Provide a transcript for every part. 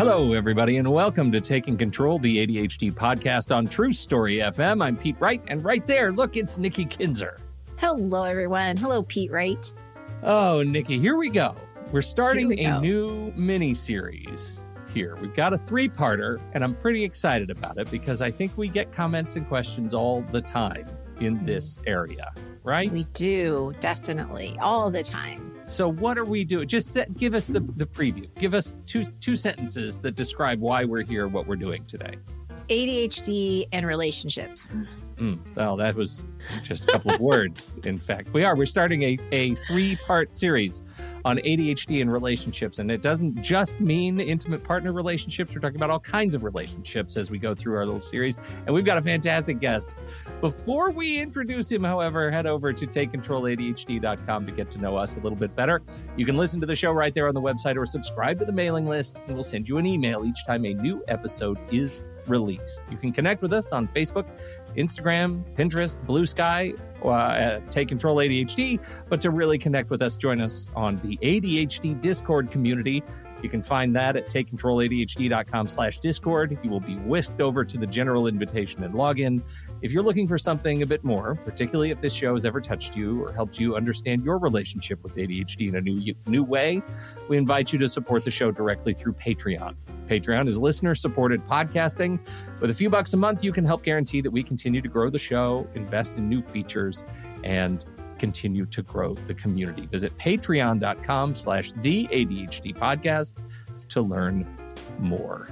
Hello, everybody, and welcome to Taking Control, the ADHD podcast on True Story FM. I'm Pete Wright, and right there, look, it's Nikki Kinzer. Hello, everyone. Hello, Pete Wright. Oh, Nikki, here we go. We're starting a new mini-series here. We've got a 3-parter, and I'm pretty excited about it because I think we get comments and questions all the time in this area, right? We do, definitely, all the time. So what are we doing? Just give us the preview. Give us two sentences that describe why we're here, what we're doing today. ADHD and relationships. Well, that was just a couple of words. In fact, we're starting a 3-part series on ADHD and relationships. And it doesn't just mean intimate partner relationships. We're talking about all kinds of relationships as we go through our little series. And we've got a fantastic guest. Before we introduce him, however, head over to takecontroladhd.com to get to know us a little bit better. You can listen to the show right there on the website or subscribe to the mailing list, and we'll send you an email each time a new episode is released. You can connect with us on Facebook, Instagram, Pinterest, Blue Sky, Take Control ADHD. But to really connect with us, join us on the ADHD Discord community. You can find that at takecontroladhd.com/Discord. You will be whisked over to the general invitation and login. If you're looking for something a bit more, particularly if this show has ever touched you or helped you understand your relationship with ADHD in a new way, we invite you to support the show directly through Patreon. Patreon is listener-supported podcasting. With a few bucks a month, you can help guarantee that we continue to grow the show, invest in new features, and continue to grow the community. Visit patreon.com/the ADHD podcast to learn more.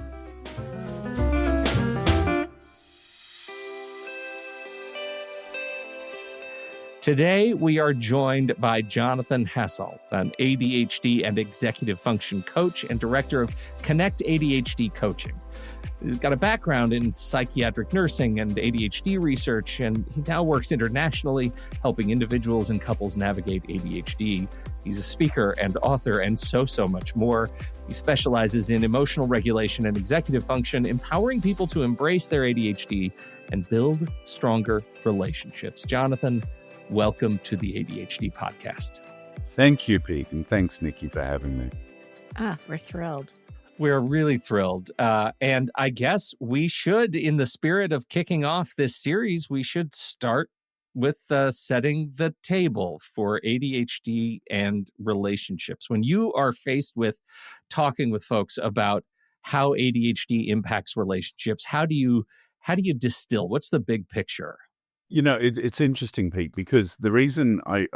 Today, we are joined by Jonathan Hassall, an ADHD and executive function coach and director of Connect ADHD Coaching. He's got a background in psychiatric nursing and ADHD research, and he now works internationally, helping individuals and couples navigate ADHD. He's a speaker and author and so much more. He specializes in emotional regulation and executive function, empowering people to embrace their ADHD and build stronger relationships. Jonathan, welcome to the ADHD podcast. Thank you, Pete, and thanks, Nikki, for having me. We're thrilled. We're really thrilled. And I guess we should, in the spirit of kicking off this series, we should start with setting the table for ADHD and relationships. When you are faced with talking with folks about how ADHD impacts relationships, how do you distill? What's the big picture? You know, it's interesting, Pete, because the reason I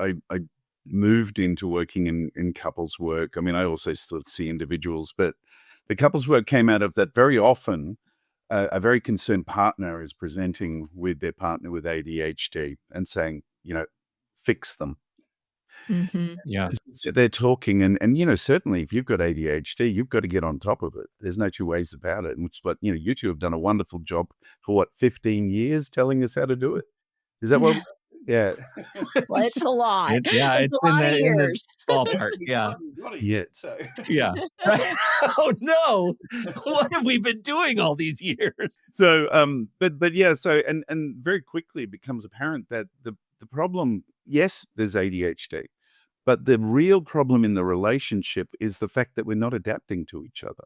moved into working in couples work, I mean, I also still see individuals, but the couples work came out of that. Very often, a very concerned partner is presenting with their partner with ADHD and saying, fix them. Mm-hmm. Yeah. So they're talking, and certainly if you've got ADHD, you've got to get on top of it. There's no two ways about it. And which, but you two have done a wonderful job for 15 years telling us how to do it. Is that what? Yeah. Well, it's a lot. It's a lot of years. In the ballpark. Yeah. Not yet. So. Yeah. Oh no! What have we been doing all these years? So, but yeah. So, and very quickly it becomes apparent that the problem, yes, there's ADHD, but the real problem in the relationship is the fact that we're not adapting to each other.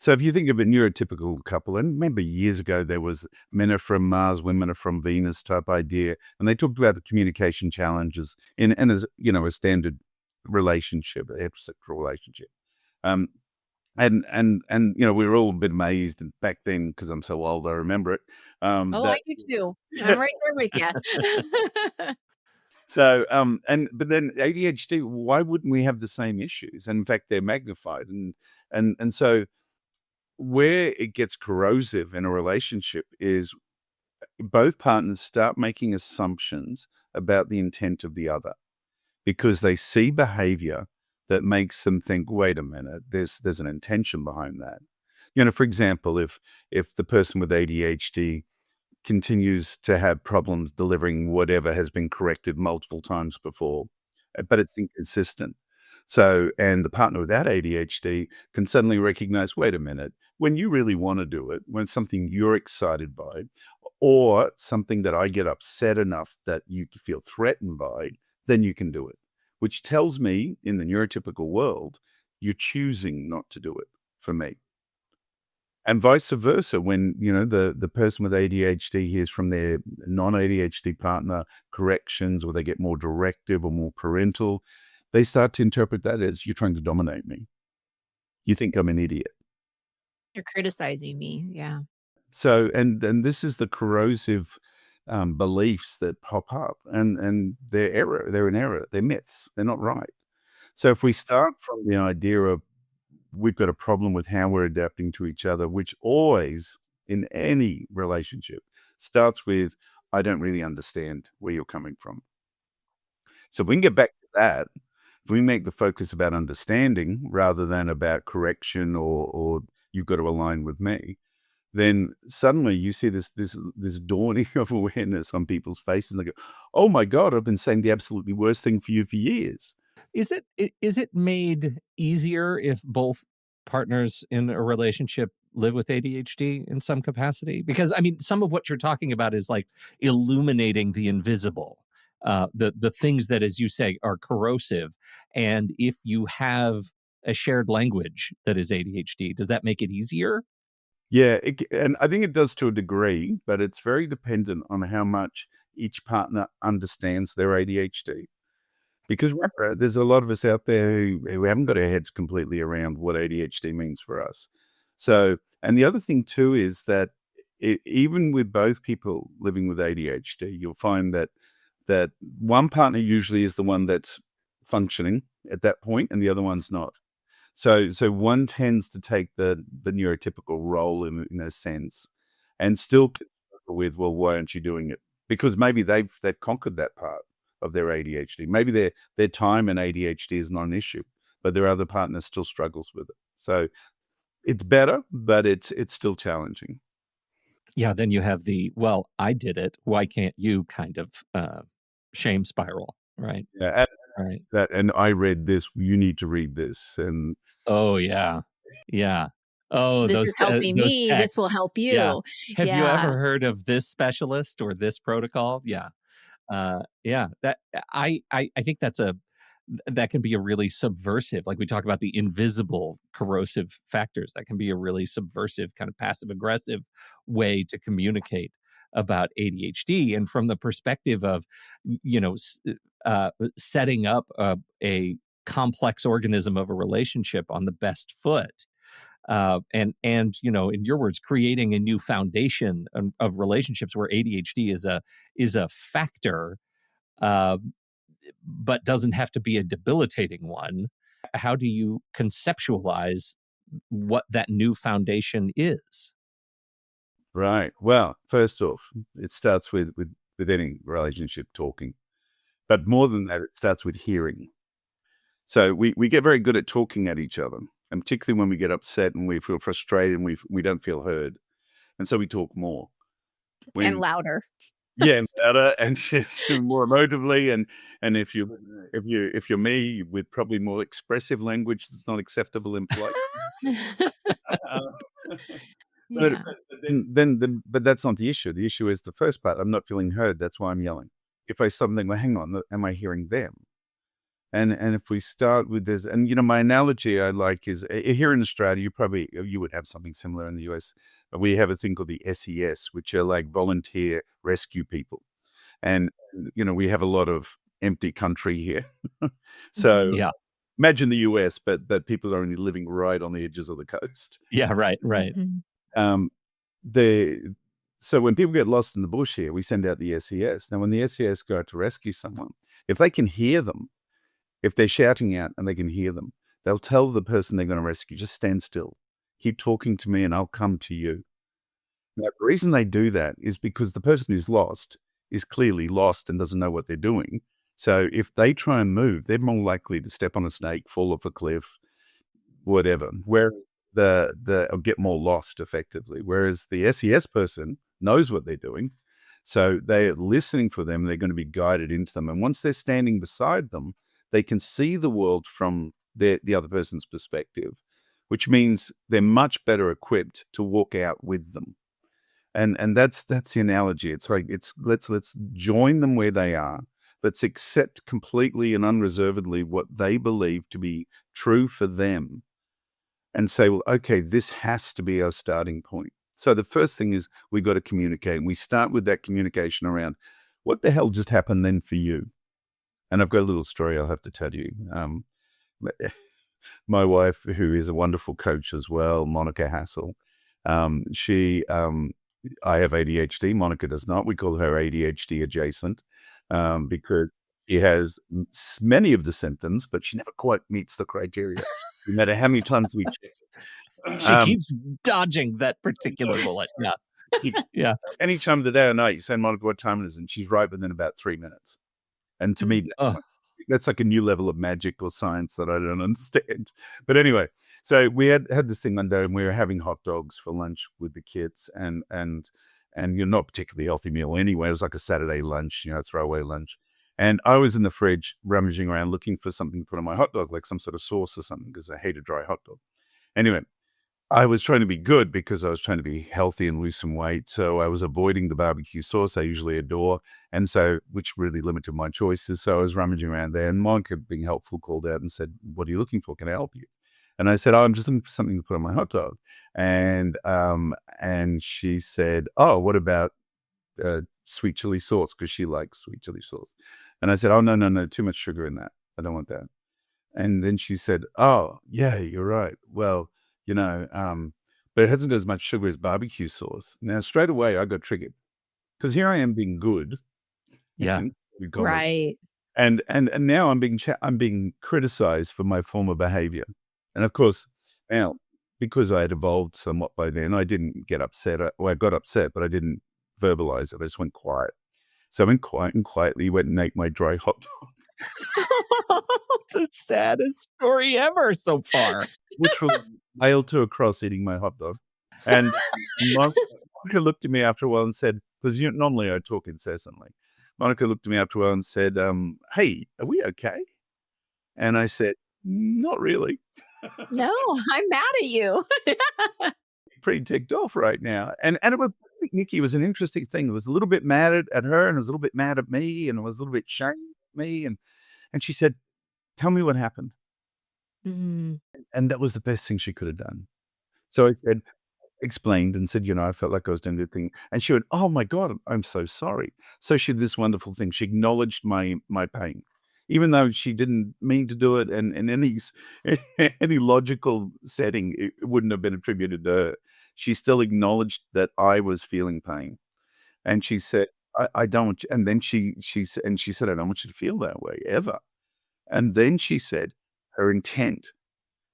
So if you think of a neurotypical couple, and remember years ago, there was men are from Mars, women are from Venus type idea. And they talked about the communication challenges and as, a standard relationship, a heterosexual relationship. And we were all a bit amazed back then because I'm so old, I remember it. I do too. I'm right there with you. So, but then ADHD, why wouldn't we have the same issues? And in fact, they're magnified. And so where it gets corrosive in a relationship is both partners start making assumptions about the intent of the other because they see behavior that makes them think, wait a minute, there's an intention behind that. For example, if the person with ADHD continues to have problems delivering whatever has been corrected multiple times before, but it's inconsistent. So, and the partner without ADHD can suddenly recognize, wait a minute, when you really want to do it, when it's something you're excited by, or something that I get upset enough that you feel threatened by, then you can do it, which tells me in the neurotypical world, you're choosing not to do it for me. And vice versa, when, the person with ADHD hears from their non-ADHD partner corrections, or they get more directive or more parental, they start to interpret that as, you're trying to dominate me. You think I'm an idiot. You're criticizing me. Yeah. So, and this is the corrosive beliefs that pop up, and they're error. They're an error. They're myths. They're not right. So if we start from the idea of we've got a problem with how we're adapting to each other, which always in any relationship starts with, I don't really understand where you're coming from. So we can get back to that. If we make the focus about understanding rather than about correction or you've got to align with me, then suddenly you see this dawning of awareness on people's faces, and they go, oh my God, I've been saying the absolutely worst thing for you for years. Is it made easier if both partners in a relationship live with ADHD in some capacity? Because I mean, some of what you're talking about is like illuminating the invisible, the things that, as you say, are corrosive. And if you have a shared language that is ADHD, does that make it easier? Yeah, and I think it does to a degree, but it's very dependent on how much each partner understands their ADHD. Because remember, there's a lot of us out there who haven't got our heads completely around what ADHD means for us. So, and the other thing too is that even with both people living with ADHD, you'll find that one partner usually is the one that's functioning at that point, and the other one's not. So one tends to take the neurotypical role in a sense, and still struggle with, well, why aren't you doing it? Because maybe they've conquered that part of their ADHD. Maybe their time in ADHD is not an issue, but their other partner still struggles with it. So it's better, but it's still challenging. Yeah, then you have the, well, I did it, why can't you kind of shame spiral, right? Yeah, Right. and I read this. You need to read this, and Oh yeah, yeah. Oh, This is helping those me. texts. This will help Yeah. you. Have you Yeah. ever heard of this specialist or this protocol? Yeah. Yeah. That I think that can be a really subversive, like we talk about the invisible corrosive factors. That can be a really subversive, kind of passive aggressive way to communicate about ADHD. And from the perspective of, setting up a complex organism of a relationship on the best foot, and in your words, creating a new foundation of relationships where ADHD is a factor, uh, but doesn't have to be a debilitating one. How do you conceptualize what that new foundation is? right. Well, first off, it starts with any relationship talking, but more than that, it starts with hearing. So we get very good at talking at each other, and particularly when we get upset and we feel frustrated and we don't feel heard, and so we talk more. And louder. Yeah, and louder, and yes, more emotively, and if you're me, with probably more expressive language that's not acceptable in polite. Uh, but, Yeah. but that's not the issue. The issue is the first part. I'm not feeling heard. That's why I'm yelling. If I stop and think, well, hang on, am I hearing them? And if we start with this, and my analogy I like is here in Australia, you would have something similar in the US, but we have a thing called the SES, which are like volunteer rescue people, and we have a lot of empty country here. So Yeah. imagine the US, but people are only living right on the edges of the coast. Yeah. Right. Right. Mhm. So when people get lost in the bush here, we send out the SES. Now, when the SES go out to rescue someone, if they can hear them, if they're shouting out and they can hear them, they'll tell the person they're going to rescue, just stand still. Keep talking to me and I'll come to you. Now, the reason they do that is because the person who's lost is clearly lost and doesn't know what they're doing. So if they try and move, they're more likely to step on a snake, fall off a cliff, whatever, whereas or get more lost effectively. Whereas the SES person knows what they're doing. So they're listening for them. They're going to be guided into them. And once they're standing beside them, they can see the world from the other person's perspective, which means they're much better equipped to walk out with them. And that's the analogy. It's like let's join them where they are. Let's accept completely and unreservedly what they believe to be true for them. and say, well, okay, this has to be our starting point. So the first thing is we got to communicate. And we start with that communication around what the hell just happened then for you. And I've got a little story I'll have to tell you. My wife, who is a wonderful coach as well, Monica Hassall, I have ADHD. Monica does not. We call her ADHD adjacent because she has many of the symptoms, but she never quite meets the criteria, no matter how many times we check. She keeps dodging that particular bullet. Yeah. Yeah. Any time of the day or night, you say, Monica, what time it is? And she's right within about 3 minutes. And to me, that's like a new level of magic or science that I don't understand. But anyway, so we had this thing one day, and we were having hot dogs for lunch with the kids, and you're not particularly healthy meal anyway. It was like a Saturday lunch, throwaway lunch. And I was in the fridge rummaging around looking for something to put on my hot dog, like some sort of sauce or something, because I hate a dry hot dog. Anyway, I was trying to be good because I was trying to be healthy and lose some weight. So I was avoiding the barbecue sauce I usually adore, and so which really limited my choices. So I was rummaging around there, and Monica, being helpful, called out and said, "What are you looking for? Can I help you?" And I said, "Oh, I'm just looking for something to put on my hot dog." And she said, "Oh, what about sweet chili sauce?" Because she likes sweet chili sauce. And I said, "Oh, no, too much sugar in that. I don't want that." And then she said, "Oh, yeah, you're right. Well, but it hasn't got as much sugar as barbecue sauce." Now, straight away, I got triggered because here I am being good. Yeah. Right. And now I'm being criticized for my former behavior. And of course, now, because I had evolved somewhat by then, I didn't get upset. I got upset, but I didn't verbalize it. I just went quiet. So I went quiet and quietly went and ate my dry hot dog. It's the saddest story ever so far. Literally nailed to a cross eating my hot dog. And Monica looked at me after a while and said, because normally I talk incessantly. Monica looked at me after a while and said, "Hey, are we okay?" And I said, "Not really." No, I'm mad at you. Pretty ticked off right now. And it was, Nikki, was an interesting thing. It was a little bit mad at her, and it was a little bit mad at me, and it was a little bit shamed at me. And she said, "Tell me what happened." Mm. And that was the best thing she could have done. So I explained and said, I felt like I was doing the thing. And she went, "Oh my God, I'm so sorry." So she did this wonderful thing. She acknowledged my pain, even though she didn't mean to do it. And in any logical setting, it wouldn't have been attributed to her. She still acknowledged that I was feeling pain. And she said, I don't want you. And then she said, "I don't want you to feel that way ever." And then she said her intent.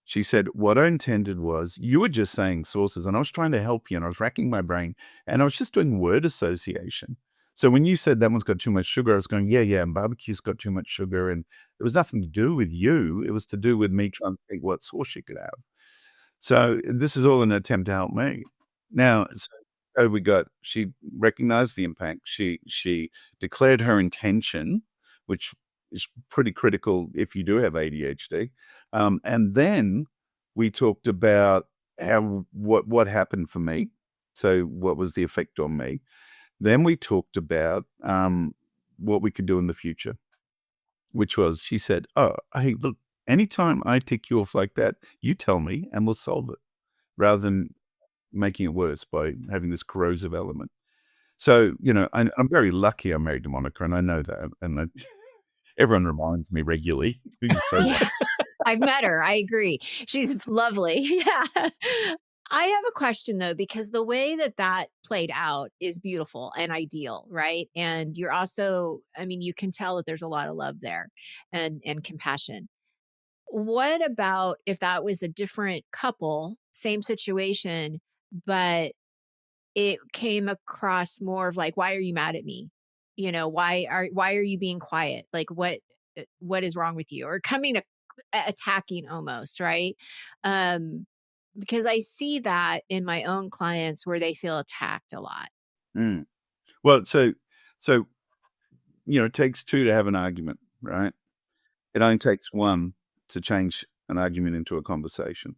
She said, "What I intended was, you were just saying sources, and I was trying to help you, and I was racking my brain, and I was just doing word association. So when you said that one's got too much sugar, I was going, yeah, and barbecue's got too much sugar, and it was nothing to do with you. It was to do with me trying to think what sauce you could have." So this is all an attempt to help me. Now, she recognized the impact. She declared her intention, which is pretty critical if you do have ADHD. And then we talked about what happened for me. So what was the effect on me? Then we talked about what we could do in the future, which was, she said, "Oh, hey, look, anytime I tick you off like that, you tell me and we'll solve it, rather than making it worse by having this corrosive element." So, I'm very lucky I'm married to Monica, and I know that. And everyone reminds me regularly. Yeah. I've met her. I agree. She's lovely. Yeah. I have a question though, because the way that played out is beautiful and ideal, right? And you're also, you can tell that there's a lot of love there and compassion. What about if that was a different couple, same situation, but it came across more of like, "Why are you mad at me? Why are you being quiet? Like what is wrong with you?" Or attacking almost, right? Because I see that in my own clients where they feel attacked a lot. Mm. Well, so it takes two to have an argument, right? It only takes one to change an argument into a conversation.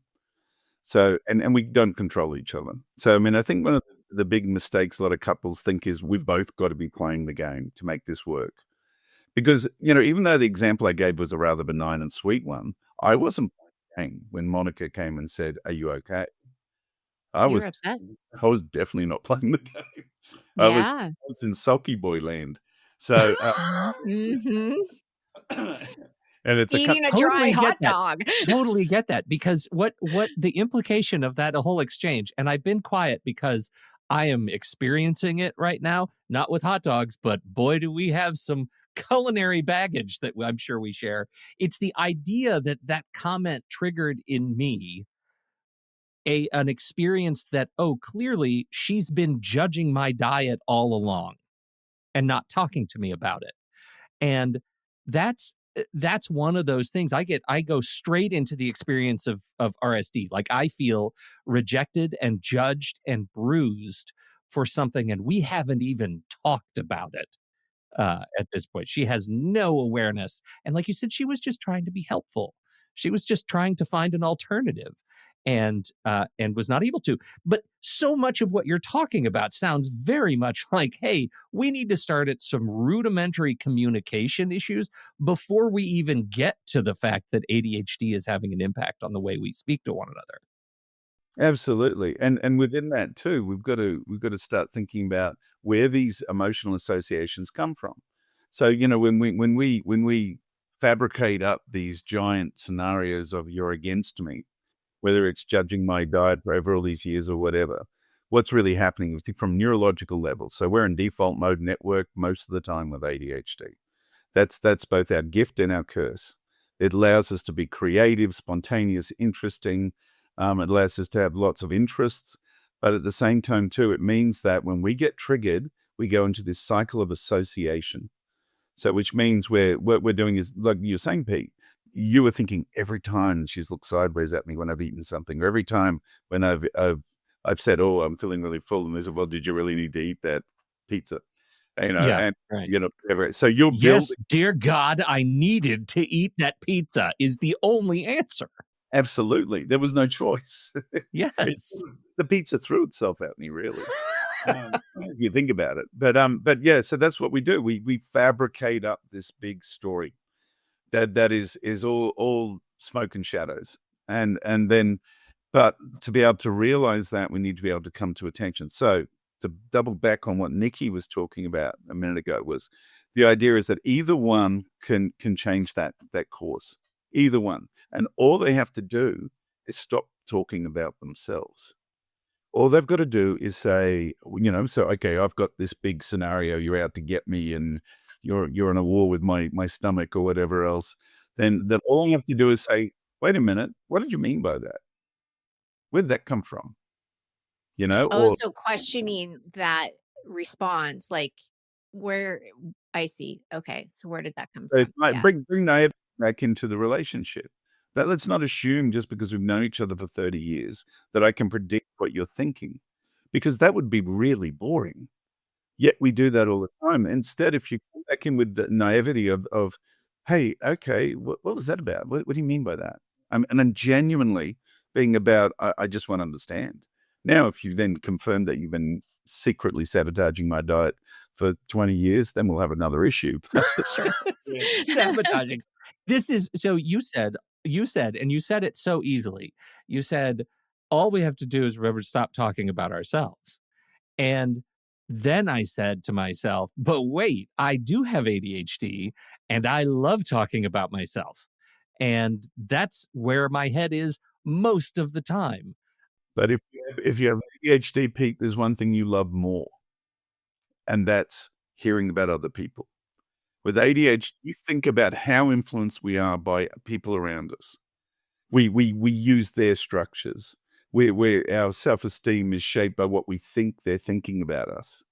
So, and we don't control each other. So, I think one of the big mistakes a lot of couples think is we've both got to be playing the game to make this work. Because, even though the example I gave was a rather benign and sweet one, I wasn't playing game when Monica came and said, "Are you okay?" I You were was upset. I was definitely not playing the game. I was Yeah. I was in sulky boy land. So, Mhm. and it's a Eating a dry Totally get hot that. dog. Totally get that, because what the implication of that whole exchange, and I've been quiet because I am experiencing it right now, not with hot dogs, but boy, do we have some culinary baggage that I'm sure we share. It's the idea that that comment triggered in me an experience that, oh, clearly she's been judging my diet all along and not talking to me about it. And that's one of those things. I go straight into the experience of RSD. Like, I feel rejected and judged and bruised for something, and we haven't even talked about it at this point. She has no awareness. And like you said, she was just trying to be helpful. She was just trying to find an alternative, and was not able to. But so much of what you're talking about sounds very much like, hey, we need to start at some rudimentary communication issues before we even get to the fact that ADHD is having an impact on the way we speak to one another. Absolutely. And within that too, we've got to start thinking about where these emotional associations come from. So, when we fabricate up these giant scenarios of "you're against me," whether it's judging my diet for over all these years or whatever, what's really happening is from neurological levels. So we're in default mode network most of the time with ADHD. That's both our gift and our curse. It allows us to be creative, spontaneous, interesting. It allows us to have lots of interests. But at the same time, too, it means that when we get triggered, we go into this cycle of association. So which means what we're doing is, like you're saying, Pete, you were thinking every time she's looked sideways at me when I've eaten something, or every time when I've said, "Oh, I'm feeling really full," and they said, "Well, did you really need to eat that pizza?" Yeah, And right. whatever. So you're Yes, building. dear God, I needed to eat that pizza is the only answer. Absolutely, there was no choice. Yes. The pizza threw itself at me, really. If you think about it, but yeah, so that's what we do. We fabricate up this big story that is all smoke and shadows, and then, but to be able to realize that, we need to be able to come to attention. So to double back on what Nikki was talking about a minute ago, was the idea is that either one can change that course, either one, and all they have to do is stop talking about themselves. All they've got to do is say, so, okay, I've got this big scenario. You're out to get me, and you're in a war with my stomach or whatever else. Then all I have to do is say, wait a minute, what did you mean by that? Where did that come from? Oh, Or so questioning that response, like, where I see. Okay, so where did that come it from? might Yeah. bring naivety back into the relationship. That let's not assume just because we've known each other for 30 years that I can predict what you're thinking, because that would be really boring. Yet we do that all the time. Instead, if you come back in with the naivety of "Hey, okay, what was that about? What do you mean by that?" And I'm genuinely being about, I just want to understand. Now, if you then confirm that you've been secretly sabotaging my diet for 20 years, then we'll have another issue. Sure. Sabotaging. This is so and you said it so easily. You said, all we have to do is remember to stop talking about ourselves. And then I said to myself, but wait, I do have ADHD and I love talking about myself. And that's where my head is most of the time. But if you have ADHD, Pete, there's one thing you love more, and that's hearing about other people. With ADHD, you think about how influenced we are by people around us. We use their structures. Our self-esteem is shaped by what we think they're thinking about us.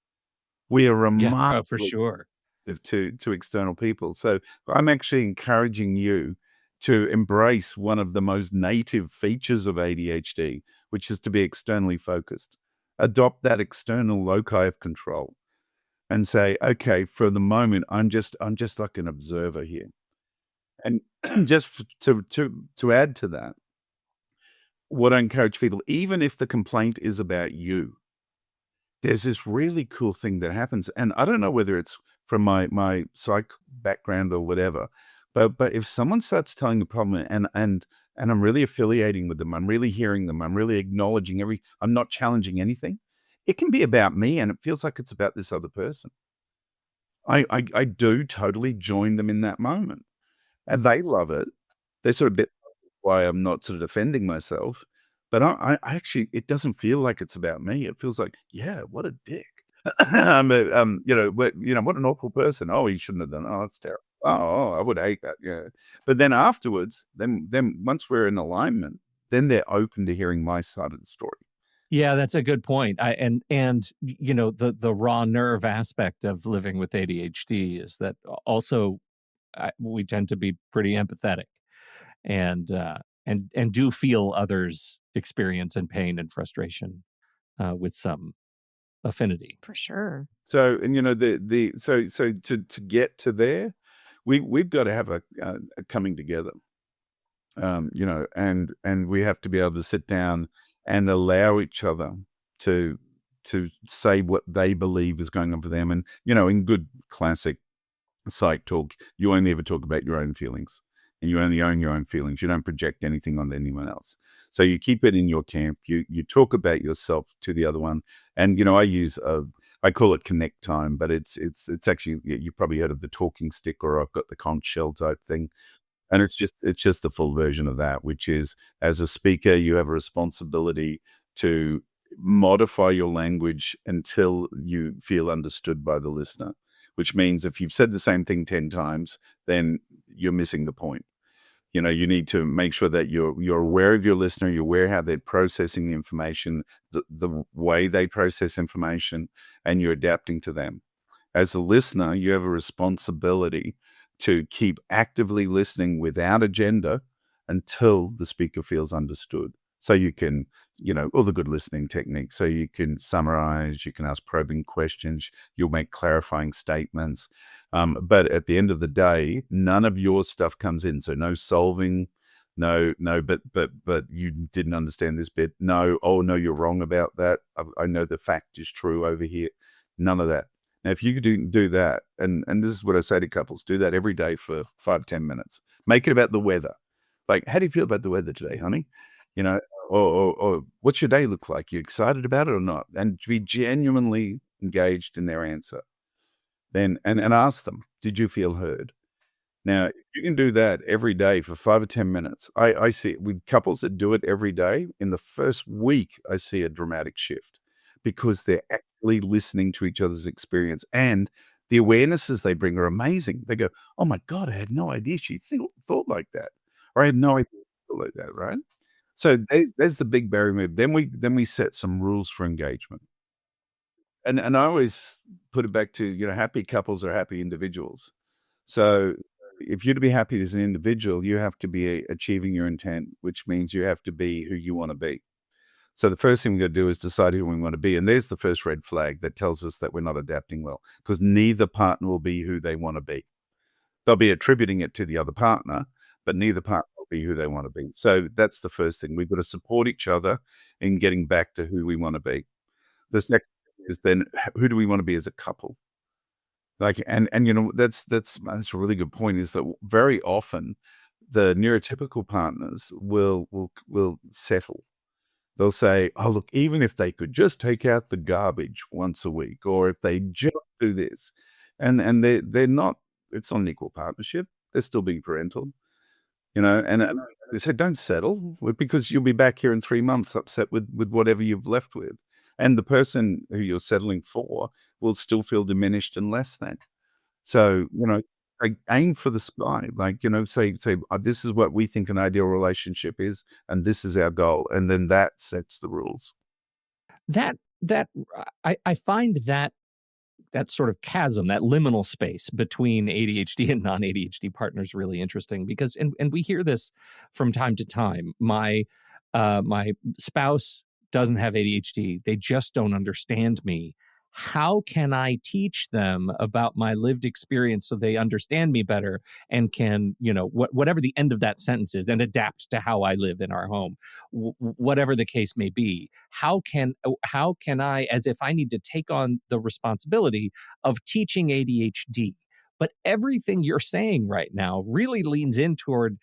We are Yeah, oh, for remarkably sure. sensitive to external people. So I'm actually encouraging you to embrace one of the most native features of ADHD, which is to be externally focused. Adopt that external loci of control and say, okay, for the moment, I'm just like an observer here. And just to add to that, what I encourage people, even if the complaint is about you, there's this really cool thing that happens. And I don't know whether it's from my psych background or whatever, but if someone starts telling a problem and and I'm really affiliating with them, I'm really hearing them, I'm really acknowledging I'm not challenging anything, it can be about me and it feels like it's about this other person. I do totally join them in that moment. And they love it. They sort of bit why I'm not sort of defending myself. But I actually, it doesn't feel like it's about me. It feels like, yeah, what a dick. What an awful person. Oh, he shouldn't have done. Oh, that's terrible. Oh, I would hate that. Yeah. But then afterwards, then once we're in alignment, then they're open to hearing my side of the story. Yeah, that's a good point. The raw nerve aspect of living with ADHD is that also we tend to be pretty empathetic and do feel others' experience and pain and frustration with some affinity. For sure. So, and so to get to there, we've got to have a coming together. And we have to be able to sit down and allow each other to say what they believe is going on for them. And, in good classic psych talk, you only ever talk about your own feelings, and you only own your own feelings. You don't project anything onto anyone else. So you keep it in your camp. You talk about yourself to the other one. And, I call it connect time, but it's actually, you probably heard of the talking stick, or I've got the conch shell type thing. And it's just the full version of that, which is, as a speaker, you have a responsibility to modify your language until you feel understood by the listener, which means if you've said the same thing 10 times, then you're missing the point. You need to make sure that you're aware of your listener, you're aware how they're processing the information, the way they process information, and you're adapting to them. As a listener, you have a responsibility to keep actively listening without agenda until the speaker feels understood. So you can, all the good listening techniques. So you can summarize, you can ask probing questions, you'll make clarifying statements. But at the end of the day, none of your stuff comes in. So no solving, no, but you didn't understand this bit. No, oh no, you're wrong about that. I know the fact is true over here. None of that. Now, if you could do that, and this is what I say to couples, do that every day for 5-10 minutes. Make it about the weather. Like, how do you feel about the weather today, honey? Or what's your day look like? You excited about it or not? And be genuinely engaged in their answer. Then, and ask them, did you feel heard? Now, if you can do that every day for 5 or 10 minutes, I see it with couples that do it every day. In the first week, I see a dramatic shift, because they're actually listening to each other's experience, and the awarenesses they bring are amazing. They go, oh my God, I had no idea she thought like that. Or I had no idea she thought like that, right? So there's the big barrier move. Then we set some rules for engagement. And I always put it back to, happy couples are happy individuals. So if you're to be happy as an individual, you have to be achieving your intent, which means you have to be who you want to be. So the first thing we've got to do is decide who we want to be. And there's the first red flag that tells us that we're not adapting well, because neither partner will be who they want to be. They'll be attributing it to the other partner, but neither partner will be who they want to be. So that's the first thing. We've got to support each other in getting back to who we want to be. The second thing is then, who do we want to be as a couple? Like, and that's a really good point, is that very often the neurotypical partners will settle. They'll say, oh, look, even if they could just take out the garbage once a week, or if they just do this, and they're not, it's not an equal partnership. They're still being parental, and they say, don't settle, because you'll be back here in 3 months upset with whatever you've left with. And the person who you're settling for will still feel diminished and less than. So, like, aim for the sky, like, say, this is what we think an ideal relationship is, and this is our goal. And then that sets the rules. I find that sort of chasm, that liminal space between ADHD and non-ADHD partners really interesting, because, and we hear this from time to time. My spouse doesn't have ADHD. They just don't understand me. How can I teach them about my lived experience so they understand me better and can, whatever the end of that sentence is, and adapt to how I live in our home, whatever the case may be? How can I, as if I need to take on the responsibility of teaching ADHD? But everything you're saying right now really leans in toward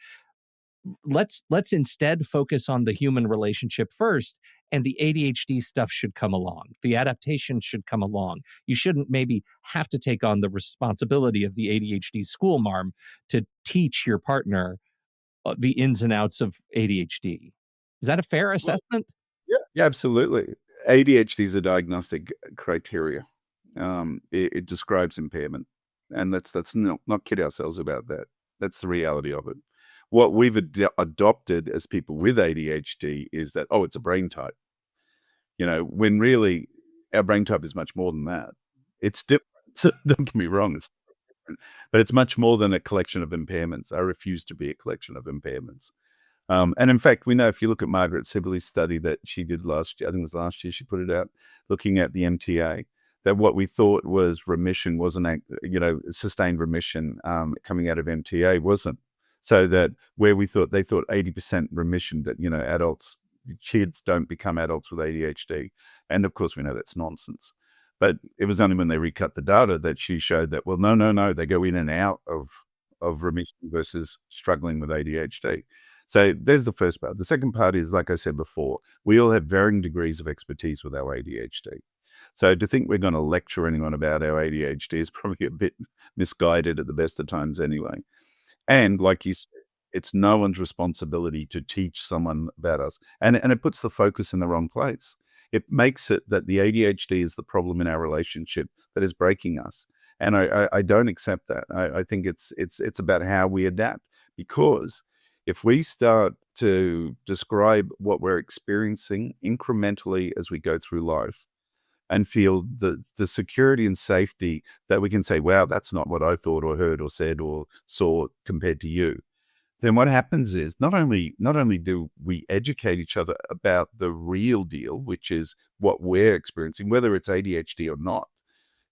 let's instead focus on the human relationship first, and the ADHD stuff should come along. The adaptation should come along. You shouldn't maybe have to take on the responsibility of the ADHD school marm to teach your partner the ins and outs of ADHD. Is that a fair assessment? Yeah, absolutely. ADHD is a diagnostic criteria. It describes impairment, and let's not kid ourselves about that. That's the reality of it. What we've adopted as people with ADHD is that, it's a brain type. When really our brain type is much more than that. It's different. So don't get me wrong, it's different, but it's much more than a collection of impairments. I refuse to be a collection of impairments. And in fact, we know if you look at Margaret Sibley's study that she did last year, I think it was last year she put it out, looking at the MTA, that what we thought was remission wasn't, sustained remission coming out of MTA wasn't. So that where they thought 80% remission, that, kids don't become adults with ADHD. And of course, we know that's nonsense. But it was only when they recut the data that she showed that, well, no, they go in and out of remission versus struggling with ADHD. So there's the first part. The second part is, like I said before, we all have varying degrees of expertise with our ADHD. So to think we're going to lecture anyone about our ADHD is probably a bit misguided at the best of times anyway. And like you said, it's no one's responsibility to teach someone about us. And it puts the focus in the wrong place. It makes it that the ADHD is the problem in our relationship that is breaking us. And I don't accept that. I think it's about how we adapt, because if we start to describe what we're experiencing incrementally as we go through life and feel the security and safety that we can say, wow, that's not what I thought or heard or said or saw compared to you, then what happens is not only do we educate each other about the real deal, which is what we're experiencing, whether it's ADHD or not.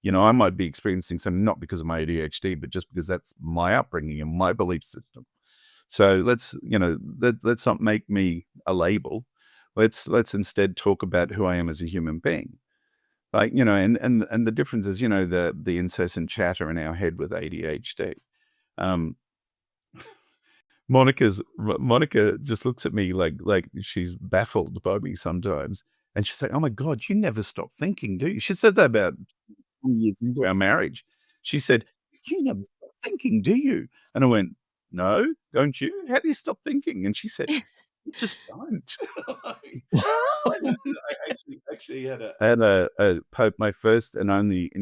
I might be experiencing something not because of my ADHD, but just because that's my upbringing and my belief system. So let's not make me a label. Let's instead talk about who I am as a human being. Like, and the difference is, the incessant chatter in our head with ADHD. Monica just looks at me like she's baffled by me sometimes. And she's like, oh my God, you never stop thinking, do you? She said that about 2 years into our marriage. She said, you never stop thinking, do you? And I went, no, don't you? How do you stop thinking? And she said, you just don't. I actually had a my first and only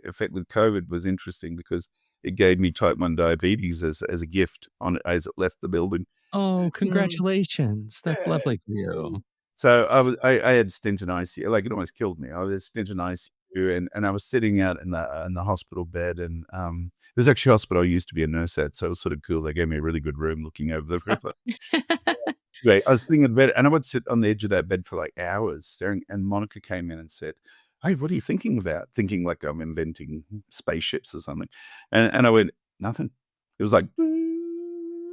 effect with COVID was interesting because it gave me type 1 diabetes as a gift as it left the building. Oh, congratulations. That's lovely for you. So I had stint in ICU, like it almost killed me. I was stint in ICU and I was sitting out in the hospital bed, and it was actually a hospital I used to be a nurse at, so it was sort of cool. They gave me a really good room looking over the river. Anyway, I was sitting in bed, and I would sit on the edge of that bed for like hours staring, and Monica came in and said, hey, what are you thinking about? Thinking like I'm inventing spaceships or something. And I went, nothing. It was like,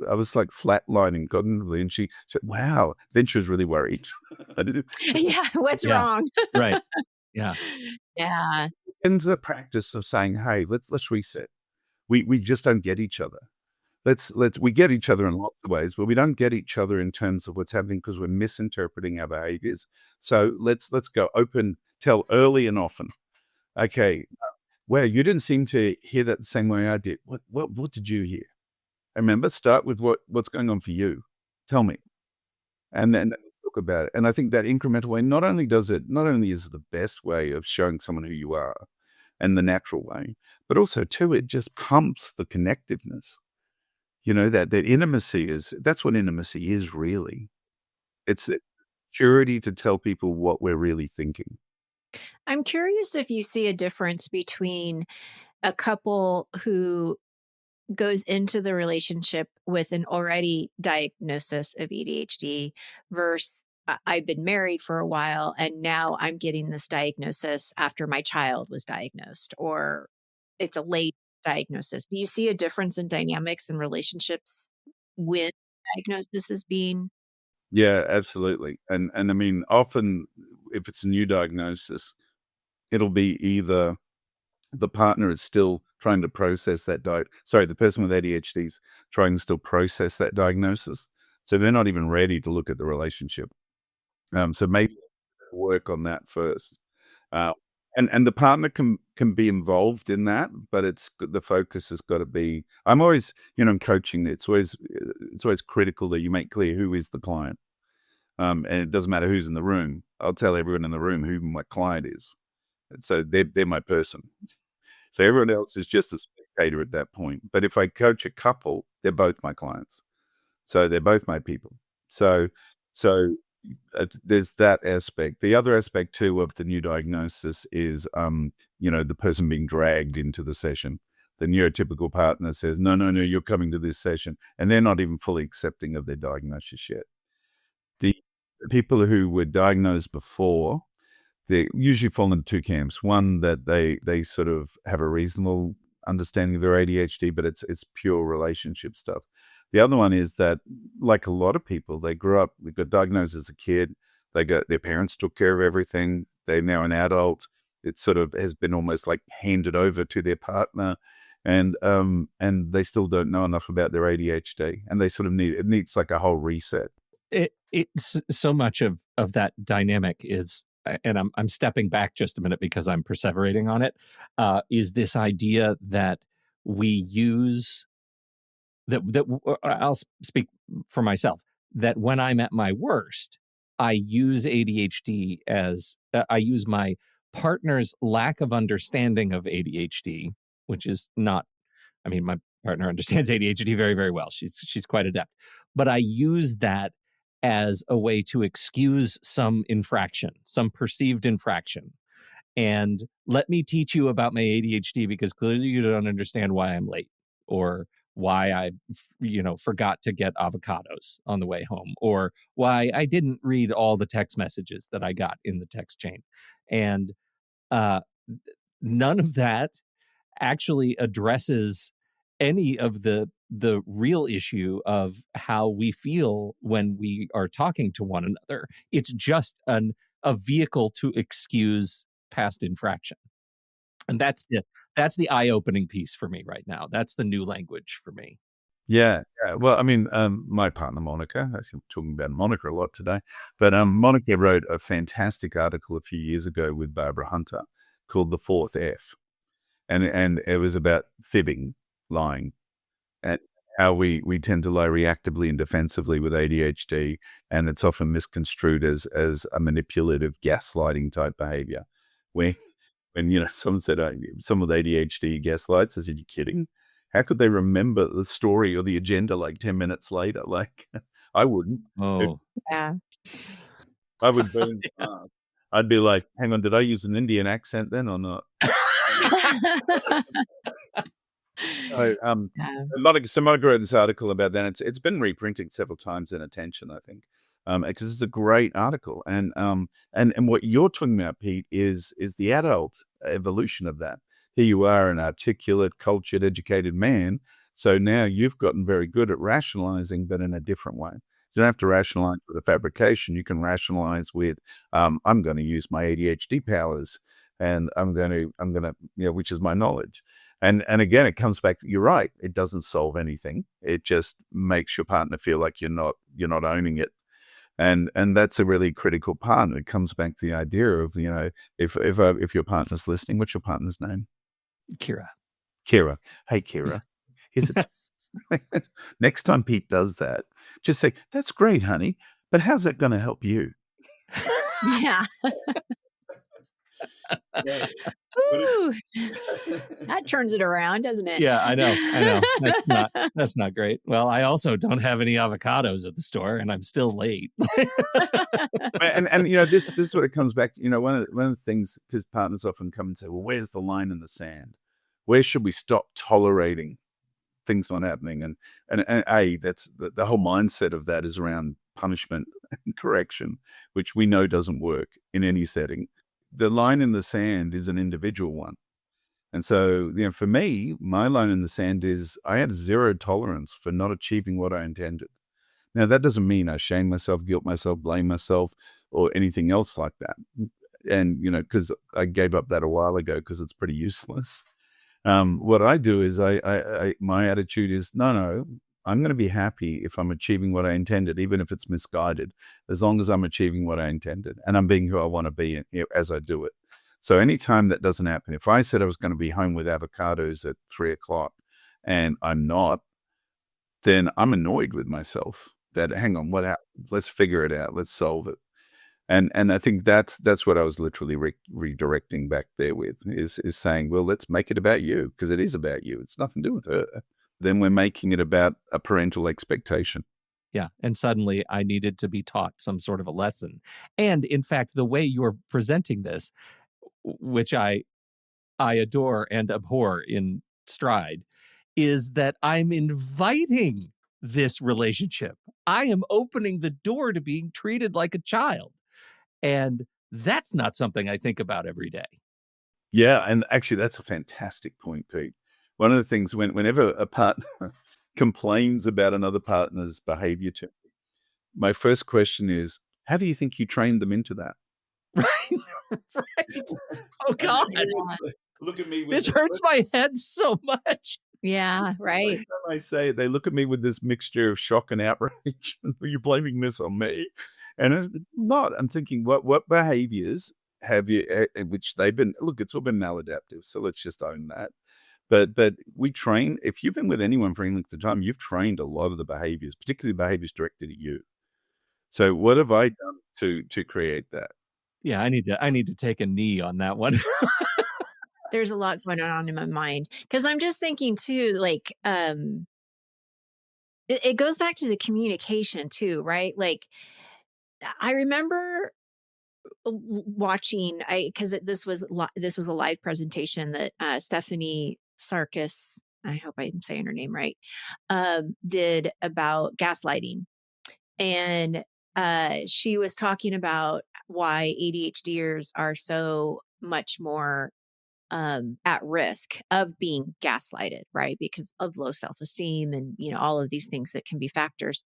I was like flatlining cognitively, and she said, wow. Then she was really worried. Yeah, what's wrong? Right. Yeah. Yeah. Into the practice of saying, hey, let's reset. We just don't get each other. We get each other in lots of ways, but we don't get each other in terms of what's happening because we're misinterpreting our behaviors. So let's go open, tell early and often. Okay, well, you didn't seem to hear that the same way I did. What did you hear? Remember, start with what's going on for you. Tell me, and then talk about it. And I think that incremental way not only is it the best way of showing someone who you are, and the natural way, but also too, it just pumps the connectiveness. That intimacy that's what intimacy is really. It's the purity to tell people what we're really thinking. I'm curious if you see a difference between a couple who goes into the relationship with an already diagnosis of ADHD versus I've been married for a while and now I'm getting this diagnosis after my child was diagnosed, or it's a late diagnosis. Do you see a difference in dynamics and relationships when diagnosis is being? Yeah, absolutely. And I mean, often if it's a new diagnosis, it'll be either the partner is still trying to process that the person with ADHD is trying to still process that diagnosis. So they're not even ready to look at the relationship. So maybe work on that first. And the partner can be involved in that, but the focus has got to be. I'm always, in coaching, it's always critical that you make clear who is the client, and it doesn't matter who's in the room. I'll tell everyone in the room who my client is, and so they're my person. So everyone else is just a spectator at that point. But if I coach a couple, they're both my clients, so they're both my people. So there's that aspect. The other aspect too of the new diagnosis is, the person being dragged into the session. The neurotypical partner says, no, you're coming to this session. And they're not even fully accepting of their diagnosis yet. The people who were diagnosed before, they usually fall into two camps. One, that they sort of have a reasonable understanding of their ADHD, but it's pure relationship stuff. The other one is that, like a lot of people, they grew up, they got diagnosed as a kid, their parents took care of everything, they're now an adult, it sort of has been almost like handed over to their partner, and they still don't know enough about their ADHD, and they sort of needs like a whole reset. It's so much of that dynamic is, and I'm stepping back just a minute because I'm perseverating on it, is this idea that we use that I'll speak for myself, that when I'm at my worst, I use ADHD as I use my partner's lack of understanding of ADHD, which is not, my partner understands ADHD very, very well. She's quite adept, but I use that as a way to excuse some infraction, some perceived infraction. And let me teach you about my ADHD because clearly you don't understand why I'm late, or why I, forgot to get avocados on the way home, or why I didn't read all the text messages that I got in the text chain. And none of that actually addresses any of the real issue of how we feel when we are talking to one another. It's just a vehicle to excuse past infraction. And that's the eye-opening piece for me right now. That's the new language for me. Yeah. Well, my partner, Monica, I'm talking about Monica a lot today, but Monica wrote a fantastic article a few years ago with Barbara Hunter called The Fourth F. And it was about fibbing, lying, and how we tend to lie reactively and defensively with ADHD, and it's often misconstrued as a manipulative gaslighting type behavior. When someone said, someone with ADHD gaslights, I said, you kidding? How could they remember the story or the agenda like 10 minutes later? Like, I wouldn't. Oh, Yeah. I would burn fast. I'd be like, hang on, did I use an Indian accent then or not? So, Monica wrote this article about that. It's been reprinted several times in Attention, I think, because it's a great article. And what you're talking about, Pete, is the adult evolution of that. Here you are, an articulate, cultured, educated man. So now you've gotten very good at rationalizing, but in a different way. You don't have to rationalize with a fabrication. You can rationalize with, I'm going to use my ADHD powers, and I'm going to, which is my knowledge. And again, it comes back to, you're right. It doesn't solve anything. It just makes your partner feel like you're not owning it. And that's a really critical part. And it comes back to the idea of, if your partner's listening, what's your partner's name? Kira. Hey, Kira. Here's it. Next time Pete does that, just say, that's great, honey, but how's that going to help you? Yeah. Ooh, that turns it around, doesn't it? Yeah, I know. That's not great. Well, I also don't have any avocados at the store, and I'm still late. and this is what it comes back to. One of the things, because partners often come and say, well, where's the line in the sand? Where should we stop tolerating things not happening? And that's the whole mindset of that is around punishment and correction, which we know doesn't work in any setting. The line in the sand is an individual one. And so, for me, my line in the sand is I had zero tolerance for not achieving what I intended. Now, that doesn't mean I shame myself, guilt myself, blame myself, or anything else like that. And, because I gave up that a while ago because it's pretty useless. What I do is my attitude is, no, I'm going to be happy if I'm achieving what I intended, even if it's misguided, as long as I'm achieving what I intended and I'm being who I want to be as I do it. So anytime that doesn't happen, if I said I was going to be home with avocados at 3:00 and I'm not, then I'm annoyed with myself that, hang on, what happened? Let's figure it out. Let's solve it. And I think that's what I was literally redirecting back there with is saying, well, let's make it about you, because it is about you. It's nothing to do with her. Then we're making it about a parental expectation. Yeah. And suddenly I needed to be taught some sort of a lesson. And in fact, the way you're presenting this, which I adore and abhor in stride, is that I'm inviting this relationship. I am opening the door to being treated like a child. And that's not something I think about every day. Yeah. And actually, that's a fantastic point, Pete. One of the things whenever a partner complains about another partner's behavior to me, my first question is, how do you think you trained them into that? Right. Right. Oh, God. Look at me. This hurts my head so much. Yeah, right. Every time I say it, they look at me with this mixture of shock and outrage. You're blaming this on me. And it's not. I'm thinking, what behaviors have you, which they've been, look, it's all been maladaptive. So let's just own that. But we train, if you've been with anyone for any length of time, you've trained a lot of the behaviors, particularly behaviors directed at you. So what have I done to create that? Yeah, I need to take a knee on that one. There's a lot going on in my mind, because I'm just thinking too, like, it goes back to the communication too, right? Like, I remember watching, because this was a live presentation that Stephanie Sarkis, I hope I'm saying her name right, did about gaslighting. And she was talking about why ADHDers are so much more at risk of being gaslighted, right? Because of low self-esteem and, all of these things that can be factors.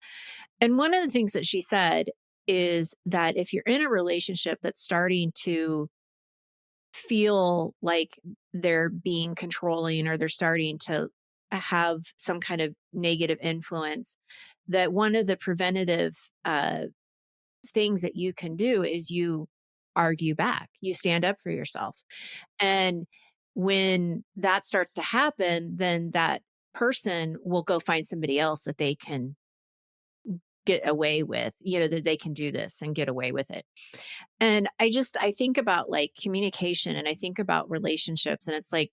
And one of the things that she said is that if you're in a relationship that's starting to feel like they're being controlling, or they're starting to have some kind of negative influence, that one of the preventative things that you can do is you argue back, you stand up for yourself. And when that starts to happen, then that person will go find somebody else that they can get away with, that they can do this and get away with it. And I think about like communication, and I think about relationships, and it's like,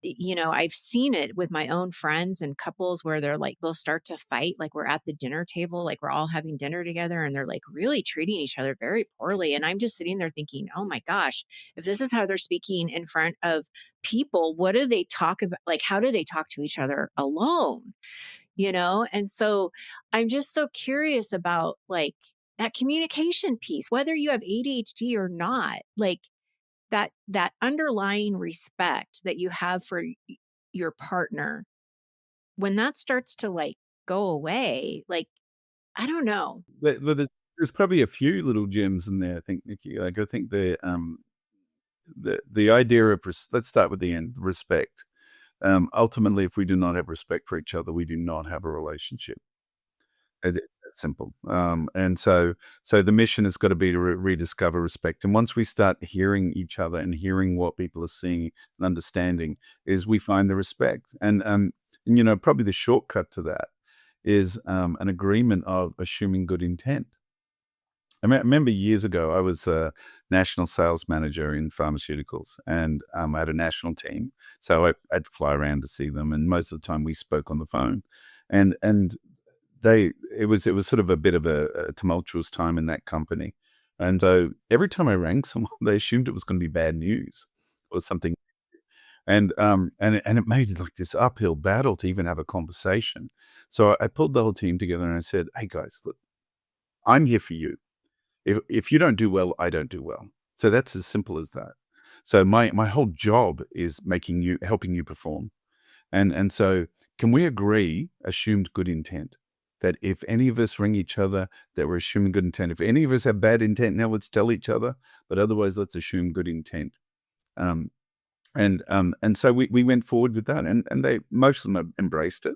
I've seen it with my own friends and couples where they'll start to fight. Like, we're at the dinner table, like we're all having dinner together, and they're like really treating each other very poorly. And I'm just sitting there thinking, oh my gosh, if this is how they're speaking in front of people, what do they talk about? Like, how do they talk to each other alone? And so I'm just so curious about like that communication piece, whether you have ADHD or not, like that underlying respect that you have for your partner, when that starts to like go away, like, I don't know. But there's probably a few little gems in there, I think, Nikki. Like, I think the idea of, let's start with the end, respect. Ultimately, if we do not have respect for each other, we do not have a relationship. It's that simple. And so the mission has got to be to rediscover respect. And once we start hearing each other and hearing what people are seeing and understanding, is we find the respect. And probably the shortcut to that is an agreement of assuming good intent. I remember years ago, I was a national sales manager in pharmaceuticals, and I had a national team. So I'd fly around to see them, and most of the time we spoke on the phone. And it was sort of a bit of a tumultuous time in that company. And so every time I rang someone, they assumed it was going to be bad news or something. And it made it like this uphill battle to even have a conversation. So I pulled the whole team together and I said, hey guys, look, I'm here for you. If you don't do well, I don't do well. So that's as simple as that. So my whole job is helping you perform. And so can we agree, assumed good intent, that if any of us ring each other, that we're assuming good intent. If any of us have bad intent, now let's tell each other, but otherwise let's assume good intent. And so we went forward with that, and they, most of them embraced it.